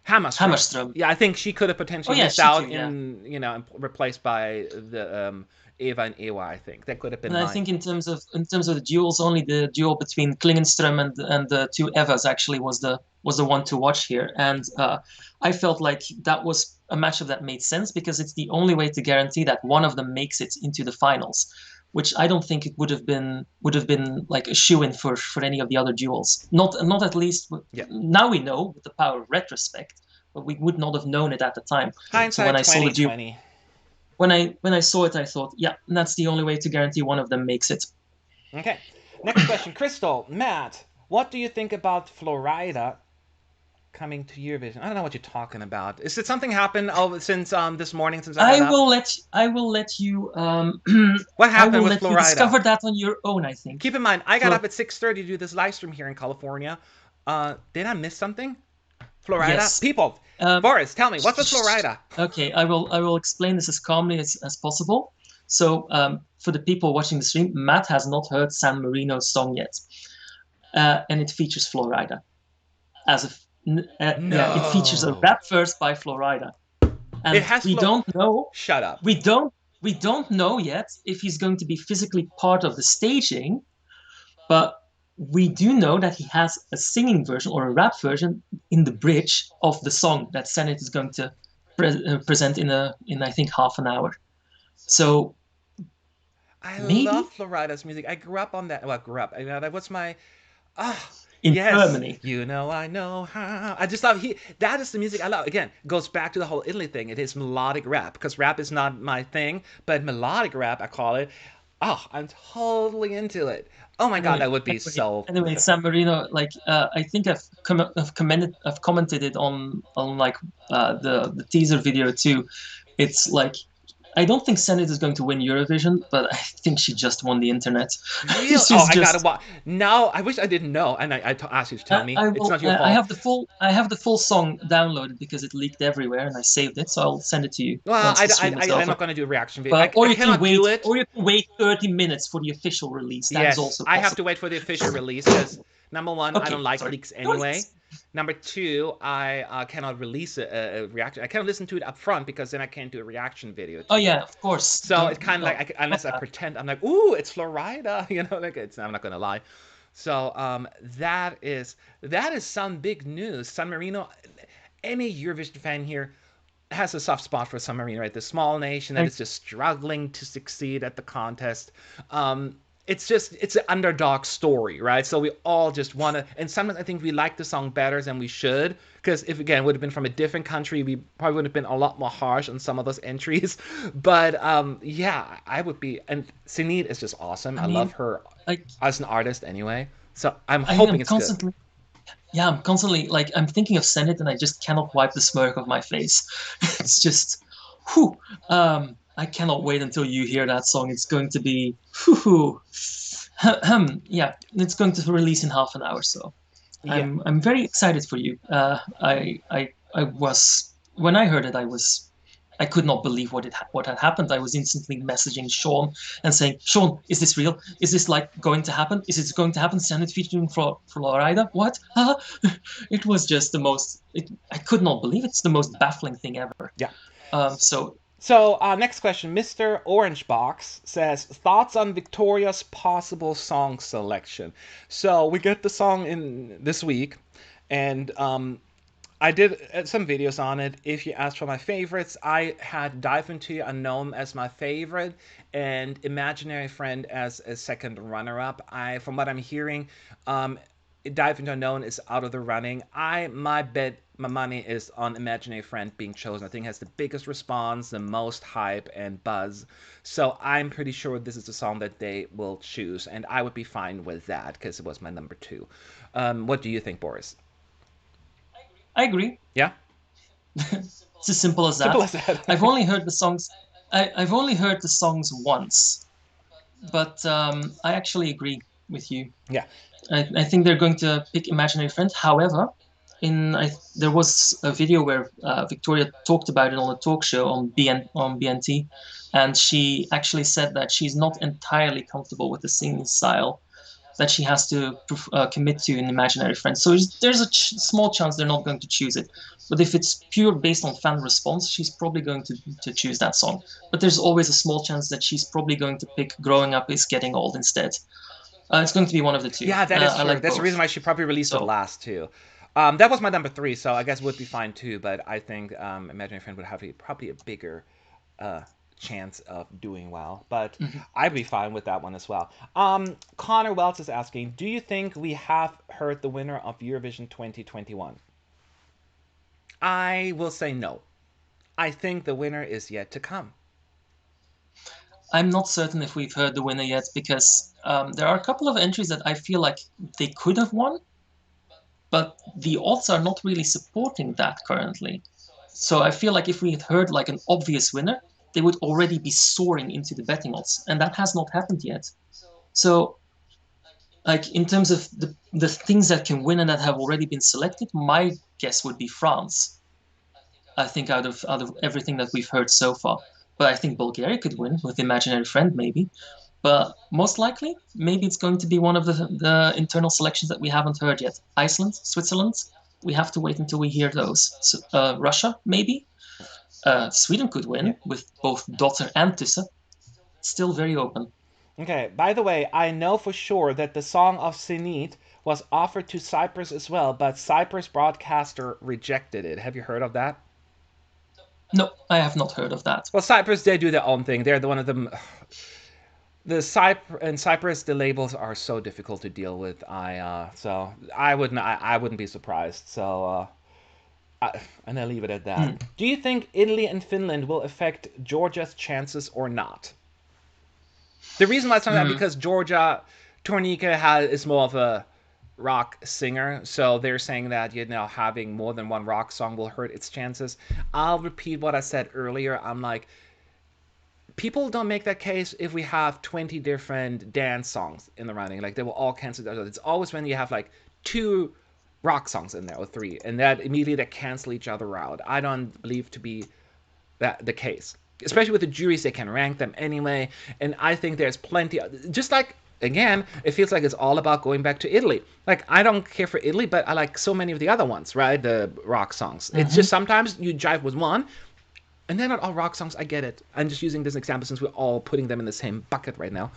Hammarström. Yeah, I think she could have potentially missed out and replaced by the Eva and Ewa. I think that could have been. And I think in terms of the duels, only the duel between Klingenström and the 2 Evas actually was the one to watch here, and I felt like that was a matchup that made sense, because it's the only way to guarantee that one of them makes it into the finals, which I don't think it would have been like a shoo-in for any of the other duels. Not at least. Now we know with the power of retrospect, but we would not have known it at the time. Hindsight, so when I saw the duel, when I saw it, I thought, yeah, that's the only way to guarantee one of them makes it. Okay, next question, Crystal, Matt, what do you think about Florida coming to Eurovision? I don't know what you're talking about. Is it something happened since this morning? Since I will let you. What happened with Florida? You discover that on your own, I think. Keep in mind, I got up at 6:30 to do this live stream here in California. Did I miss something? Florida? Yes. People, Boris, tell me, what's with Florida? Okay, I will explain this as calmly as possible. So, for the people watching the stream, Matt has not heard San Marino's song yet, and it features Florida it features a rap verse by Florida, and we don't know. Shut up. We don't know yet if he's going to be physically part of the staging, but we do know that he has a singing version or a rap version in the bridge of the song that Senate is going to present in I think half an hour. So I love Florida's music. I grew up on that. Well, that was my in Germany. You know, I know how. I just love that is the music I love. Again, goes back to the whole Italy thing. It is melodic rap, because rap is not my thing, but melodic rap, I call it. Oh, I'm totally into it. Oh my God, that would be so. Anyway, San Marino, like I think I've commented it on like the teaser video too. It's like, I don't think Senate is going to win Eurovision, but I think she just won the internet. Really? I gotta watch. Now, I wish I didn't know, and I asked you to tell me. It's not your fault. I have the full song downloaded because it leaked everywhere, and I saved it, so I'll send it to you. Well, I'm not going to do a reaction video. Or you can wait 30 minutes for the official release. That's also possible. I have to wait for the official release, because number one, I don't like leaks anyway. Number two, I cannot release a reaction. I cannot listen to it up front, because then I can't do a reaction video. Oh yeah, of course. So it's kind of like, unless I pretend, I'm like, ooh, it's Florida, like I'm not gonna lie. So that is some big news. San Marino, any Eurovision fan here has a soft spot for San Marino, right? The small nation that is just struggling to succeed at the contest. It's an underdog story, right? So we all just want to, and sometimes I think we like the song better than we should, because if, again, it would have been from a different country, we probably would have been a lot more harsh on some of those entries. But yeah, I would be, and Sinead is just awesome. I love her as an artist anyway. So I'm hoping it's good. Yeah, I'm constantly, like, I'm thinking of Senate, and I just cannot wipe the smirk off my face. It's just, whew. I cannot wait until you hear that song. It's going to be, yeah, it's going to release in half an hour. So Yeah. I'm very excited for you. I was when I heard it, I could not believe what had happened. I was instantly messaging Sean and saying, Sean, is this real? Is this like going to happen? Is it going to happen? Send it featuring Florida? What? It was just the most. I could not believe it's the most baffling thing ever. Yeah. So So, next question. Mr. Orange Box says, thoughts on Victoria's possible song selection. So, we get the song in this week, and I did some videos on it. If you asked for my favorites, I had Dive Into Unknown as my favorite and Imaginary Friend as a second runner-up. From what I'm hearing, Dive Into Unknown is out of the running. My bet, my money is on Imaginary Friend being chosen. I think it has the biggest response, the most hype and buzz. So I'm pretty sure this is the song that they will choose, and I would be fine with that because it was my number 2. What do you think, Boris? I agree. Yeah? It's as simple as Simple that. as that. I've only heard the songs. I've only heard the songs once, but I actually agree with you. Yeah. I think they're going to pick Imaginary Friend. However, there was a video where Victoria talked about it on a talk show on BNT, and she actually said that she's not entirely comfortable with the singing style that she has to commit to an Imaginary Friend. So there's a small chance they're not going to choose it. But if it's pure based on fan response, she's probably going to choose that song. But there's always a small chance that she's probably going to pick Growing Up is Getting Old instead. It's going to be one of the two. Yeah, that is I true. like That's the reason both. why she probably released it So last too. That was my number 3, so I guess would be fine too. But I think Imaginary Friend would have probably a bigger uh, chance of doing well. But mhm. I'd be fine with that one as well. Connor Wells is asking, do you think we have heard the winner of Eurovision 2021? I will say no. I think the winner is yet to come. I'm not certain if we've heard the winner yet because there are a couple of entries that I feel like they could have won, but the odds are not really supporting that currently. So I feel like if we had heard like an obvious winner, they would already be soaring into the betting odds, and that has not happened yet. So, like in terms of the things that can win and that have already been selected, my guess would be France. I think out of everything that we've heard so far, but I think Bulgaria could win with Imaginary Friend maybe. But most likely, maybe it's going to be one of the internal selections that we haven't heard yet. Iceland, Switzerland, we have to wait until we hear those. So, Russia, maybe. Sweden could Yeah. win with both Dotter and Tusse. Still very open. Okay, by the way, I know for sure that the song of Zenit was offered to Cyprus as well, but Cyprus broadcaster rejected it. Have you heard of that? No, I have not heard of that. Well, Cyprus, they do their own thing. They're the one of them. In Cyprus, the labels are so difficult to deal with. I wouldn't be surprised. So and I leave it at that. Hmm. Do you think Italy and Finland will affect Georgia's chances or not? The reason why it's not that Hmm. because Georgia Tornica is more of a rock singer, so they're saying that having more than one rock song will hurt its chances. I'll repeat what I said earlier. I'm like, people don't make that case if we have 20 different dance songs in the running. Like, they will all cancel each other. It's always when you have like 2 rock songs in there or 3, and that immediately that cancel each other out. I don't believe to be that the case. Especially with the juries, they can rank them anyway, and I think there's plenty. Just like, again, it feels like it's all about going back to Italy. Like, I don't care for Italy, but I like so many of the other ones, right? The rock songs. It's Mm-hmm. just sometimes you jive with one, and they're not all rock songs. I get it. I'm just using this example since we're all putting them in the same bucket right now.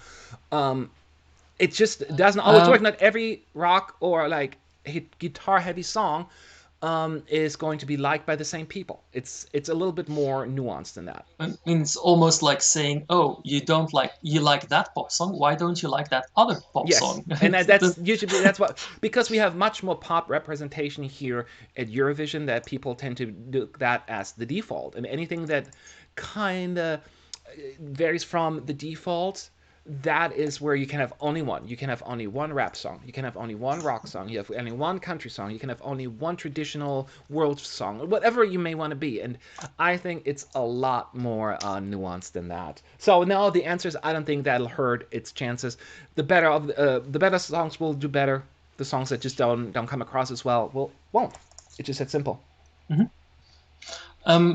It just doesn't always work. Um, Not every rock or like guitar heavy song is going to be liked by the same people. It's a little bit more nuanced than that. I mean, it's almost like saying, "Oh, you like that pop song. Why don't you like that other pop Yes, song?" and that's usually that's what, because we have much more pop representation here at Eurovision, that people tend to do that as the default, and anything that kind of varies from the default, that is where you can have only one. You can have only one rap song. You can have only one rock song. You have only one country song. You can have only one traditional world song, whatever you may want to be. And I think it's a lot more nuanced than that. So no, the answer is I don't think that'll hurt its chances. The better songs will do better. The songs that just don't come across as well won't. It's just that simple. Mhm.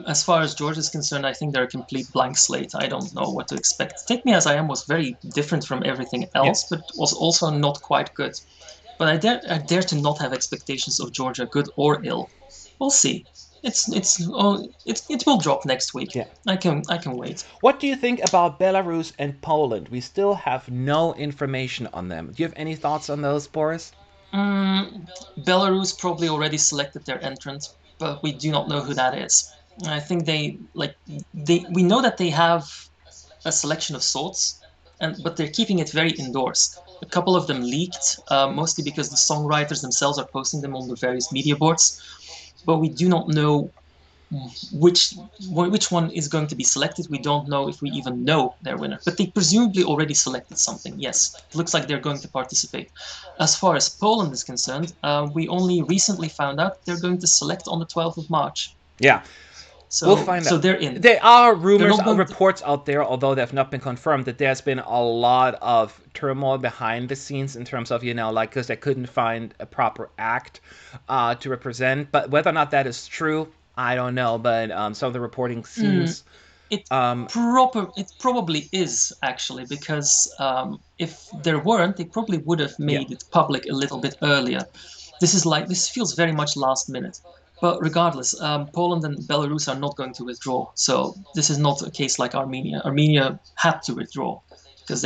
As far as George is concerned, I think they're a complete blank slate. I don't know what to expect. Take Me As I Am was very different from everything Yeah. else, but was also not quite good. But I dare to not have expectations of Georgia, good or ill. We'll see. It will drop next week. Yeah. I can wait. What do you think about Belarus and Poland? We still have no information on them. Do you have any thoughts on those, Boris? Belarus probably already selected their entrant, but we do not know who that is. I think they we know that they have a selection of sorts, and but they're keeping it very indoors. A couple of them leaked, mostly because the songwriters themselves are posting them on the various media boards. But we do not know which which one is going to be selected. We don't know if we even know their winner, but they presumably already selected something. Yes, it looks like they're going to participate. As far as Poland is concerned, we only recently found out they're going to select on the 12th of March. Yeah, we'll So find so out. they're in. There are They're rumors, not going to. reports out there, although they have not been confirmed, that there's been a lot of turmoil behind the scenes in terms of, like, because they couldn't find a proper act to represent. But whether or not that is true, I don't know. But some of the reporting Mm, seems. it Um, it probably is actually because if there weren't, they probably would have yeah. made it public a little bit earlier. This feels very much last minute. But regardless, Poland and Belarus are not going to withdraw. So this is not a case like Armenia. Armenia had to withdraw because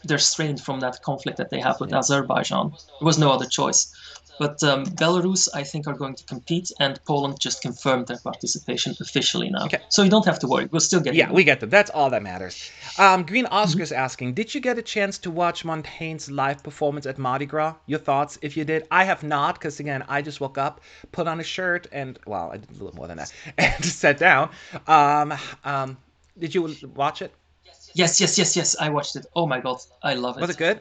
they're strained from that conflict that they have with Yeah. Azerbaijan. There was no other choice. But Belarus, I think, are going to compete, and Poland just confirmed their participation officially now. Okay. So you don't have to worry. We'll still get Yeah, in. we get them. That's all that matters. Green Mhm. Oscar's asking, did you get a chance to watch Montaigne's live performance at Mardi Gras? Your thoughts, if you did? I have not, because again, I just woke up, put on a shirt, and well, I did a little more than that, and just sat down. Um, um, did you watch it? Yes, yes, yes, yes. I watched it. Oh my god, I love Was it. it good?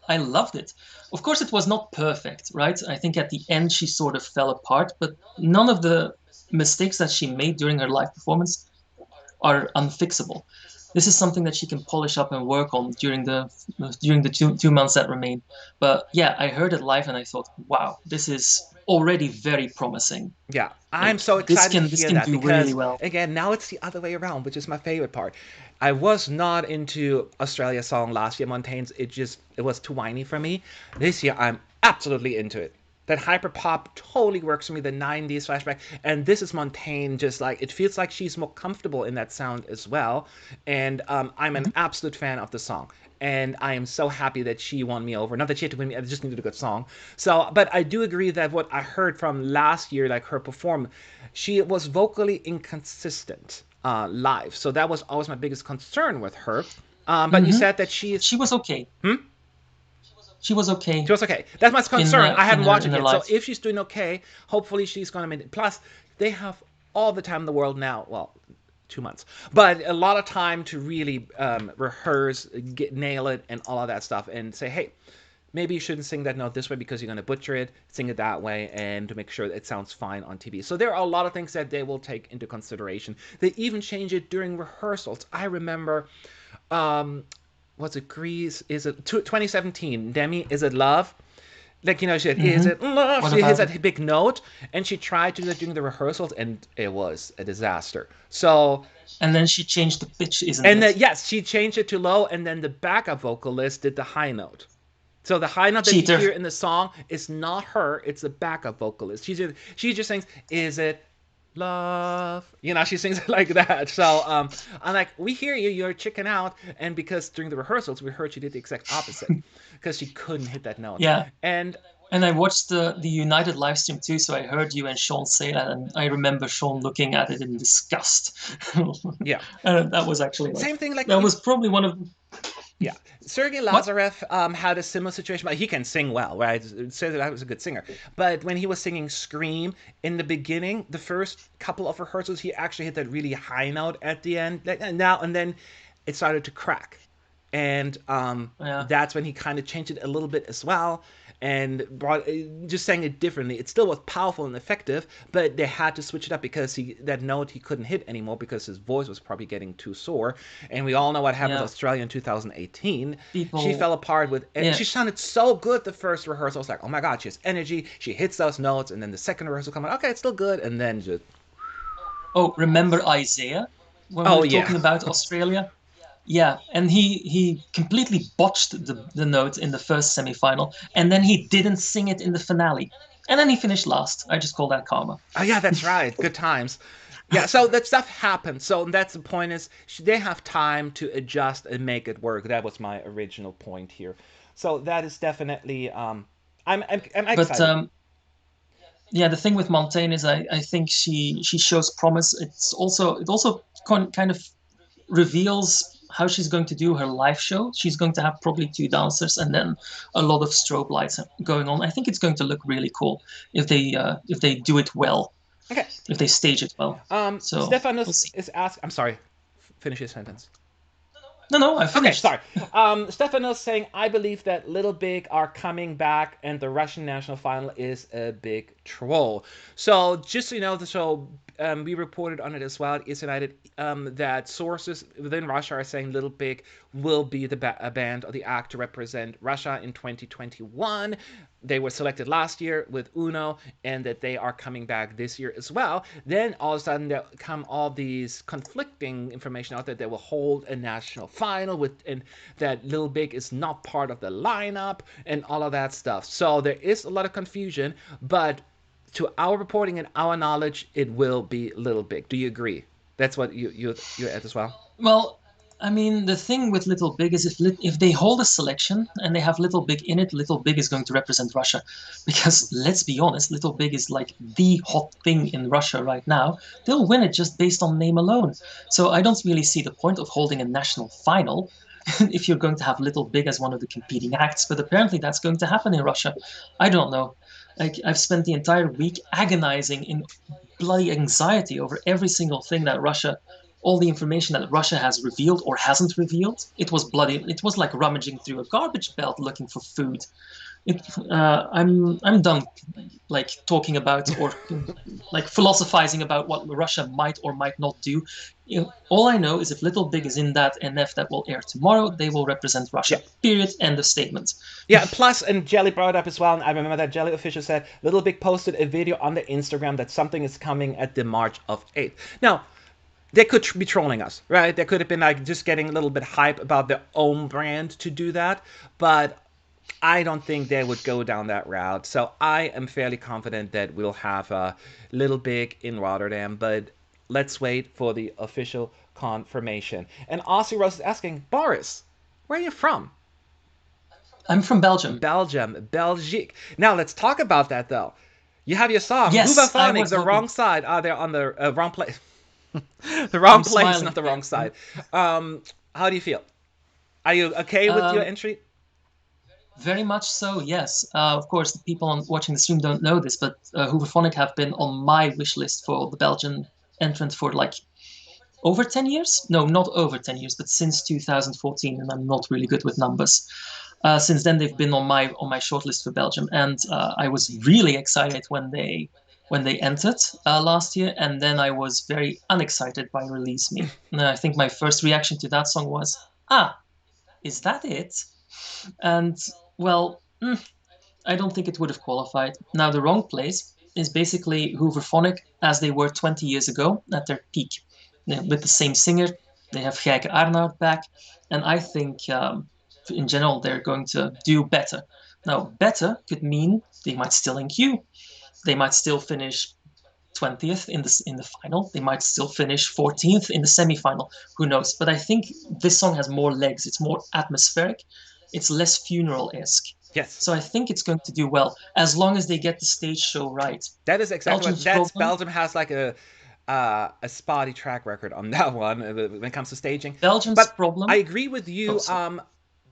I loved it. Of course, it was not perfect, right? I think at the end she sort of fell apart, but none of the mistakes that she made during her live performance are unfixable. This is something that she can polish up and work on during the two months that remain. But yeah, I heard it live and I thought, wow, this is already very promising. Yeah, I'm Like so this excited to can this hear can that do really because, well. again, now it's the other way around, which is my favorite part. I was not into Australia's song last year, Montaigne's. It was too whiny for me. This year, I'm absolutely into it. That hyper pop totally works for me, the 90s flashback. And this is Montaigne, just like, it feels like she's more comfortable in that sound as well. And I'm an Mhm. absolute fan of the song. And I am so happy that she won me over. Not that she had to win me, I just needed a good song. So, but I do agree that what I heard from last year, like her perform, she was vocally inconsistent live. So that was always my biggest concern with her. But you Mhm. said that she's. She was okay. Hmm? She was She okay was okay. That's my concern. I in haven't her watched in it her yet. So life. if she's doing okay, hopefully she's going to make it. Plus, they have all the time in the world now. Well, 2 months, but a lot of time to really rehearse, nail it, and all of that stuff, and say, hey, maybe you shouldn't sing that note this way because you're going to butcher it. Sing it that way, and to make sure that it sounds fine on TV. So there are a lot of things that they will take into consideration. They even change it during rehearsals. I remember, um, was it Grease? Is it 2017? Demi, is it Love? Like, she said, is Hmm. it love? What She hits about it? that big note, and she tried to do that during the rehearsals, and it was a disaster. So, And then she changed the pitch, isn't and it? yes, she changed it to low, and then the backup vocalist did the high note. So the high note that you hear Cheater. in the song is not her; it's the backup vocalist. She just sings, "Is it love?" She sings it like that. So I'm like, we hear you, you're chicken out, and because during the rehearsals we heard she did the exact opposite because she couldn't hit that note. Yeah. And And I watched the United live stream too, so I heard you and Sean say that, and I remember Sean looking at it in disgust. yeah, And that was actually like same thing. Like, that was probably one of yeah, Sergei what? Lazarev had a similar situation, but he can sing well, right? It says that I was a good singer. But when he was singing "Scream" in the beginning, the first couple of rehearsals, he actually hit that really high note at the end. Like, and now and then, it started to crack. and Yeah. that's when he kind of changed it a little bit as well, and brought just sang it differently. It still was powerful and effective, but they had to switch it up because he that note he couldn't hit anymore because his voice was probably getting too sore. And we all know what happened to Yeah. Australia in 2018. She People. fell apart with. Yeah. She sounded so good the first rehearsal. I was like, oh my god, she has energy. She hits those notes, and then the second rehearsal come out. Okay, it's still good, and then just Oh, remember Isaiah when we oh were yeah. talking about Australia? Yeah, and he completely botched the note in the first semifinal, and then he didn't sing it in the finale, and then he finished last. I just call that karma. Oh yeah, that's right. Good times. Yeah, so that stuff happens. So that's the point is they have time to adjust and make it work. That was my original point here. So that is definitely I'm But excited. yeah, the thing with Montaigne is I think she shows promise. It also kind of reveals how she's going to do her live show. She's going to have probably two dancers and then a lot of strobe lights going on. I think it's going to look really cool if they do it well, Okay. if they stage it well. So we'll Stefanos see. is asked. I'm sorry. Finish your sentence. No, no, I Okay, finished. sorry. Stefanos saying, I believe that Little Big are coming back and the Russian national final is a big troll. So, just so you know, we reported on it as well at ES United that sources within Russia are saying Little Big will be the band or the act to represent Russia in 2021. They were selected last year with Uno, and that they are coming back this year as well. Then all of a sudden there come all these conflicting information out that they will hold a national final with, and that Lil Big is not part of the lineup and all of that stuff. So there is a lot of confusion, but to our reporting and our knowledge, it will be Little Big. Do you agree? That's what you're at as well. Well, I mean, the thing with Little Big is if they hold a selection and they have Little Big in it, Little Big is going to represent Russia. Because let's be honest, Little Big is like the hot thing in Russia right now. They'll win it just based on name alone. So I don't really see the point of holding a national final if you're going to have Little Big as one of the competing acts. But apparently that's going to happen in Russia. I don't know. Like I've spent the entire week agonizing in bloody anxiety over every single thing that Russia, all the information that Russia has revealed or hasn't revealed. It was bloody. It was like rummaging through a garbage belt looking for food. I'm done like talking about or like philosophizing about what Russia might or might not do. All I know is if Little Big is in that NF that will air tomorrow, they will represent Yeah. Russia. Period. End of statement. Yeah, plus, and Jelly brought it up as well, and I remember that Jelly official said Little Big posted a video on the Instagram that something is coming at the March of 8th. Now, they could be trolling us, right? They could have been like just getting a little bit hype about their own brand to do that, but I don't think they would go down that route. So I am fairly confident that we'll have a Little Big in Rotterdam, but let's wait for the official confirmation. And Aussie Rose is asking, Boris, where are you from? I'm from Belgium. Belgium, Belgique. Now let's talk about that though. You have your song, Yes, I Hooverphonic, was the hoping. wrong side. They're on the wrong place. The I'm wrong place, smiling not the here. wrong side. How do you feel? Are you okay with your Um, entry? Very much so, yes. Of course, the people watching the stream don't know this, but Hooverphonic have been on my wish list for the Belgian entrant for like over 10 years? No, not over 10 years, but since 2014, and I'm not really good with numbers. Since then, they've been on my shortlist for Belgium, and I was really excited when they entered last year, and then I was very unexcited by Release Me. And I think my first reaction to that song was, ah, is that it? And well, I don't think it would have qualified. Now, the wrong place is basically Hooverphonic as they were 20 years ago at their peak. With the same singer, they have Geike Arnaud back, and I think in general they're going to do better. Now, better could mean they might still in queue. They might still finish 20th in the final. They might still finish 14th in the semi-final. Who knows? But I think this song has more legs. It's more atmospheric. It's less funeral-esque. Yes. So I think it's going to do well as long as they get the stage show right. That is exactly what Belgium's that's problem. Belgium has like a spotty track record on that one when it comes to staging. Belgium's But I problem. agree with Oh, you. sorry.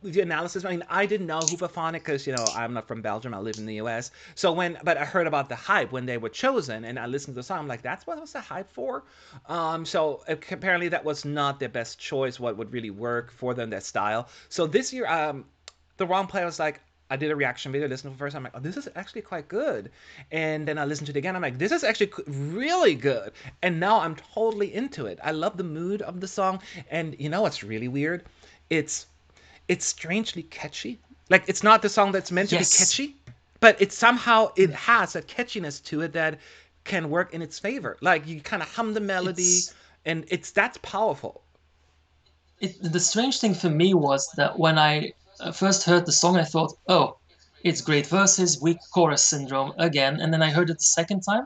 the analysis. I mean, I didn't know Hooverphonic because I'm not from Belgium. I live in the U.S. But I heard about the hype when they were chosen, and I listened to the song. I'm like, that's what was the hype for. Apparently that was not their best choice. What would really work for them, their style. So this year, the wrong play was like. I did a reaction video, listened to it first. I'm like, oh, this is actually quite good. And then I listened to it again. I'm like, this is actually really good. And now I'm totally into it. I love the mood of the song. And you know what's really weird? It's it's strangely catchy. Like it's not the song that's meant to be Yes. catchy, but it has a catchiness to it that can work in its favor. Like you kind of hum the melody, It's and that's powerful. the strange thing for me was that when I first heard the song, I thought, oh, it's great verses, weak chorus syndrome again. And then I heard it the second time,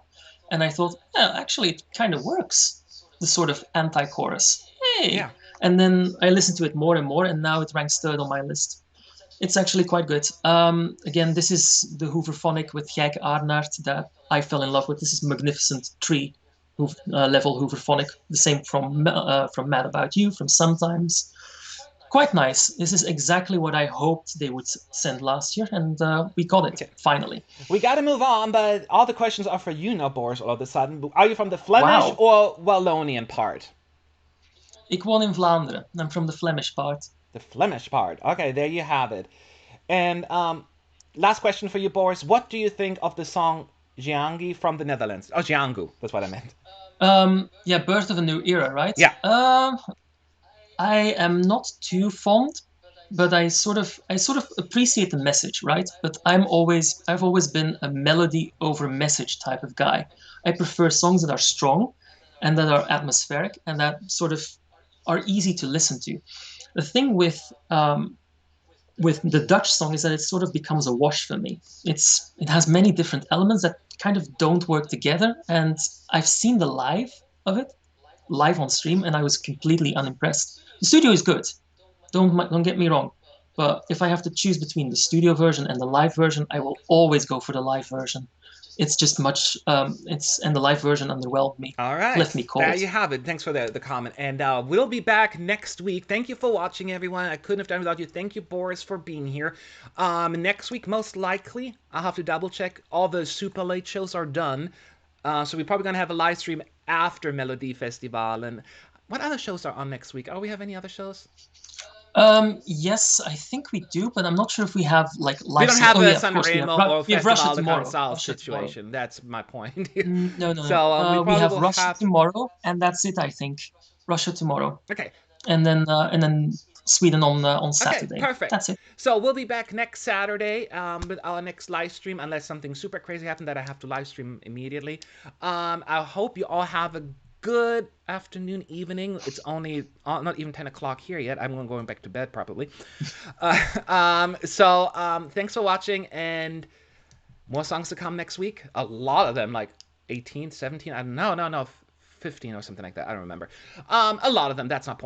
and I thought, yeah, actually, it kind of works. The sort of anti-chorus. Hey. Yeah. And then I listened to it more and more, and now it ranks third on my list. It's actually quite good. Again, this is the Hooverphonic with Gijke Aardenaert that I fell in love with. This is Magnificent 3 level Hooverphonic. The same from Mad About You, from Sometimes. Quite nice. This is exactly what I hoped they would send last year, and we got it, Okay. finally. We got to move on, but all the questions are for you now, Boris. All of a sudden, are you from the Flemish Wow. or Wallonian part? Ik woon in Vlaanderen. I'm from the Flemish part. The Flemish part. Okay, there you have it. And last question for you, Boris. What do you think of the song Giangi from the Netherlands? Oh, Giangu. That's what I meant. Yeah, Birth of a New Era, right? Yeah. I am not too fond, but I sort of appreciate the message, right? But I've always been a melody over message type of guy. I prefer songs that are strong and that are atmospheric and that sort of are easy to listen to. The thing with the Dutch song is that it sort of becomes a wash for me. It has many different elements that kind of don't work together, and I've seen the live on stream, and I was completely unimpressed. The studio is good. Don't get me wrong, but if I have to choose between the studio version and the live version, I will always go for the live version. It's just much. It's and the live version underwhelmed me, All left right. me There cold. you have it. Thanks for the comment. And we'll be back next week. Thank you for watching, everyone. I couldn't have done it without you. Thank you, Boris, for being here. Next week, most likely, I'll have to double check. All the super late shows are done. So we're probably going to have a live stream after Melody Festival. And what other shows are on next week? Oh, we have any other shows? Yes, I think we do, but I'm not sure if we have like We live. don't have Oh a yeah, of course Sanremo or We have Russia Festival de tomorrow. Carnaval Russia tomorrow. situation. That's my point. No, no, no. So we We probably have will Russia have. tomorrow, and that's it. I think Russia tomorrow, Okay. and then Sweden on Okay, Saturday. perfect. That's it. So we'll be back next Saturday with our next live stream, unless something super crazy happens that I have to live stream immediately. I hope you all have a good afternoon, evening. It's only not even 10 o'clock here yet. I'm going back to bed probably. Thanks for watching, and more songs to come next week. A lot of them, like 18, 17. I don't know, no, 15 or something like that. I don't remember. A lot of them. That's not point.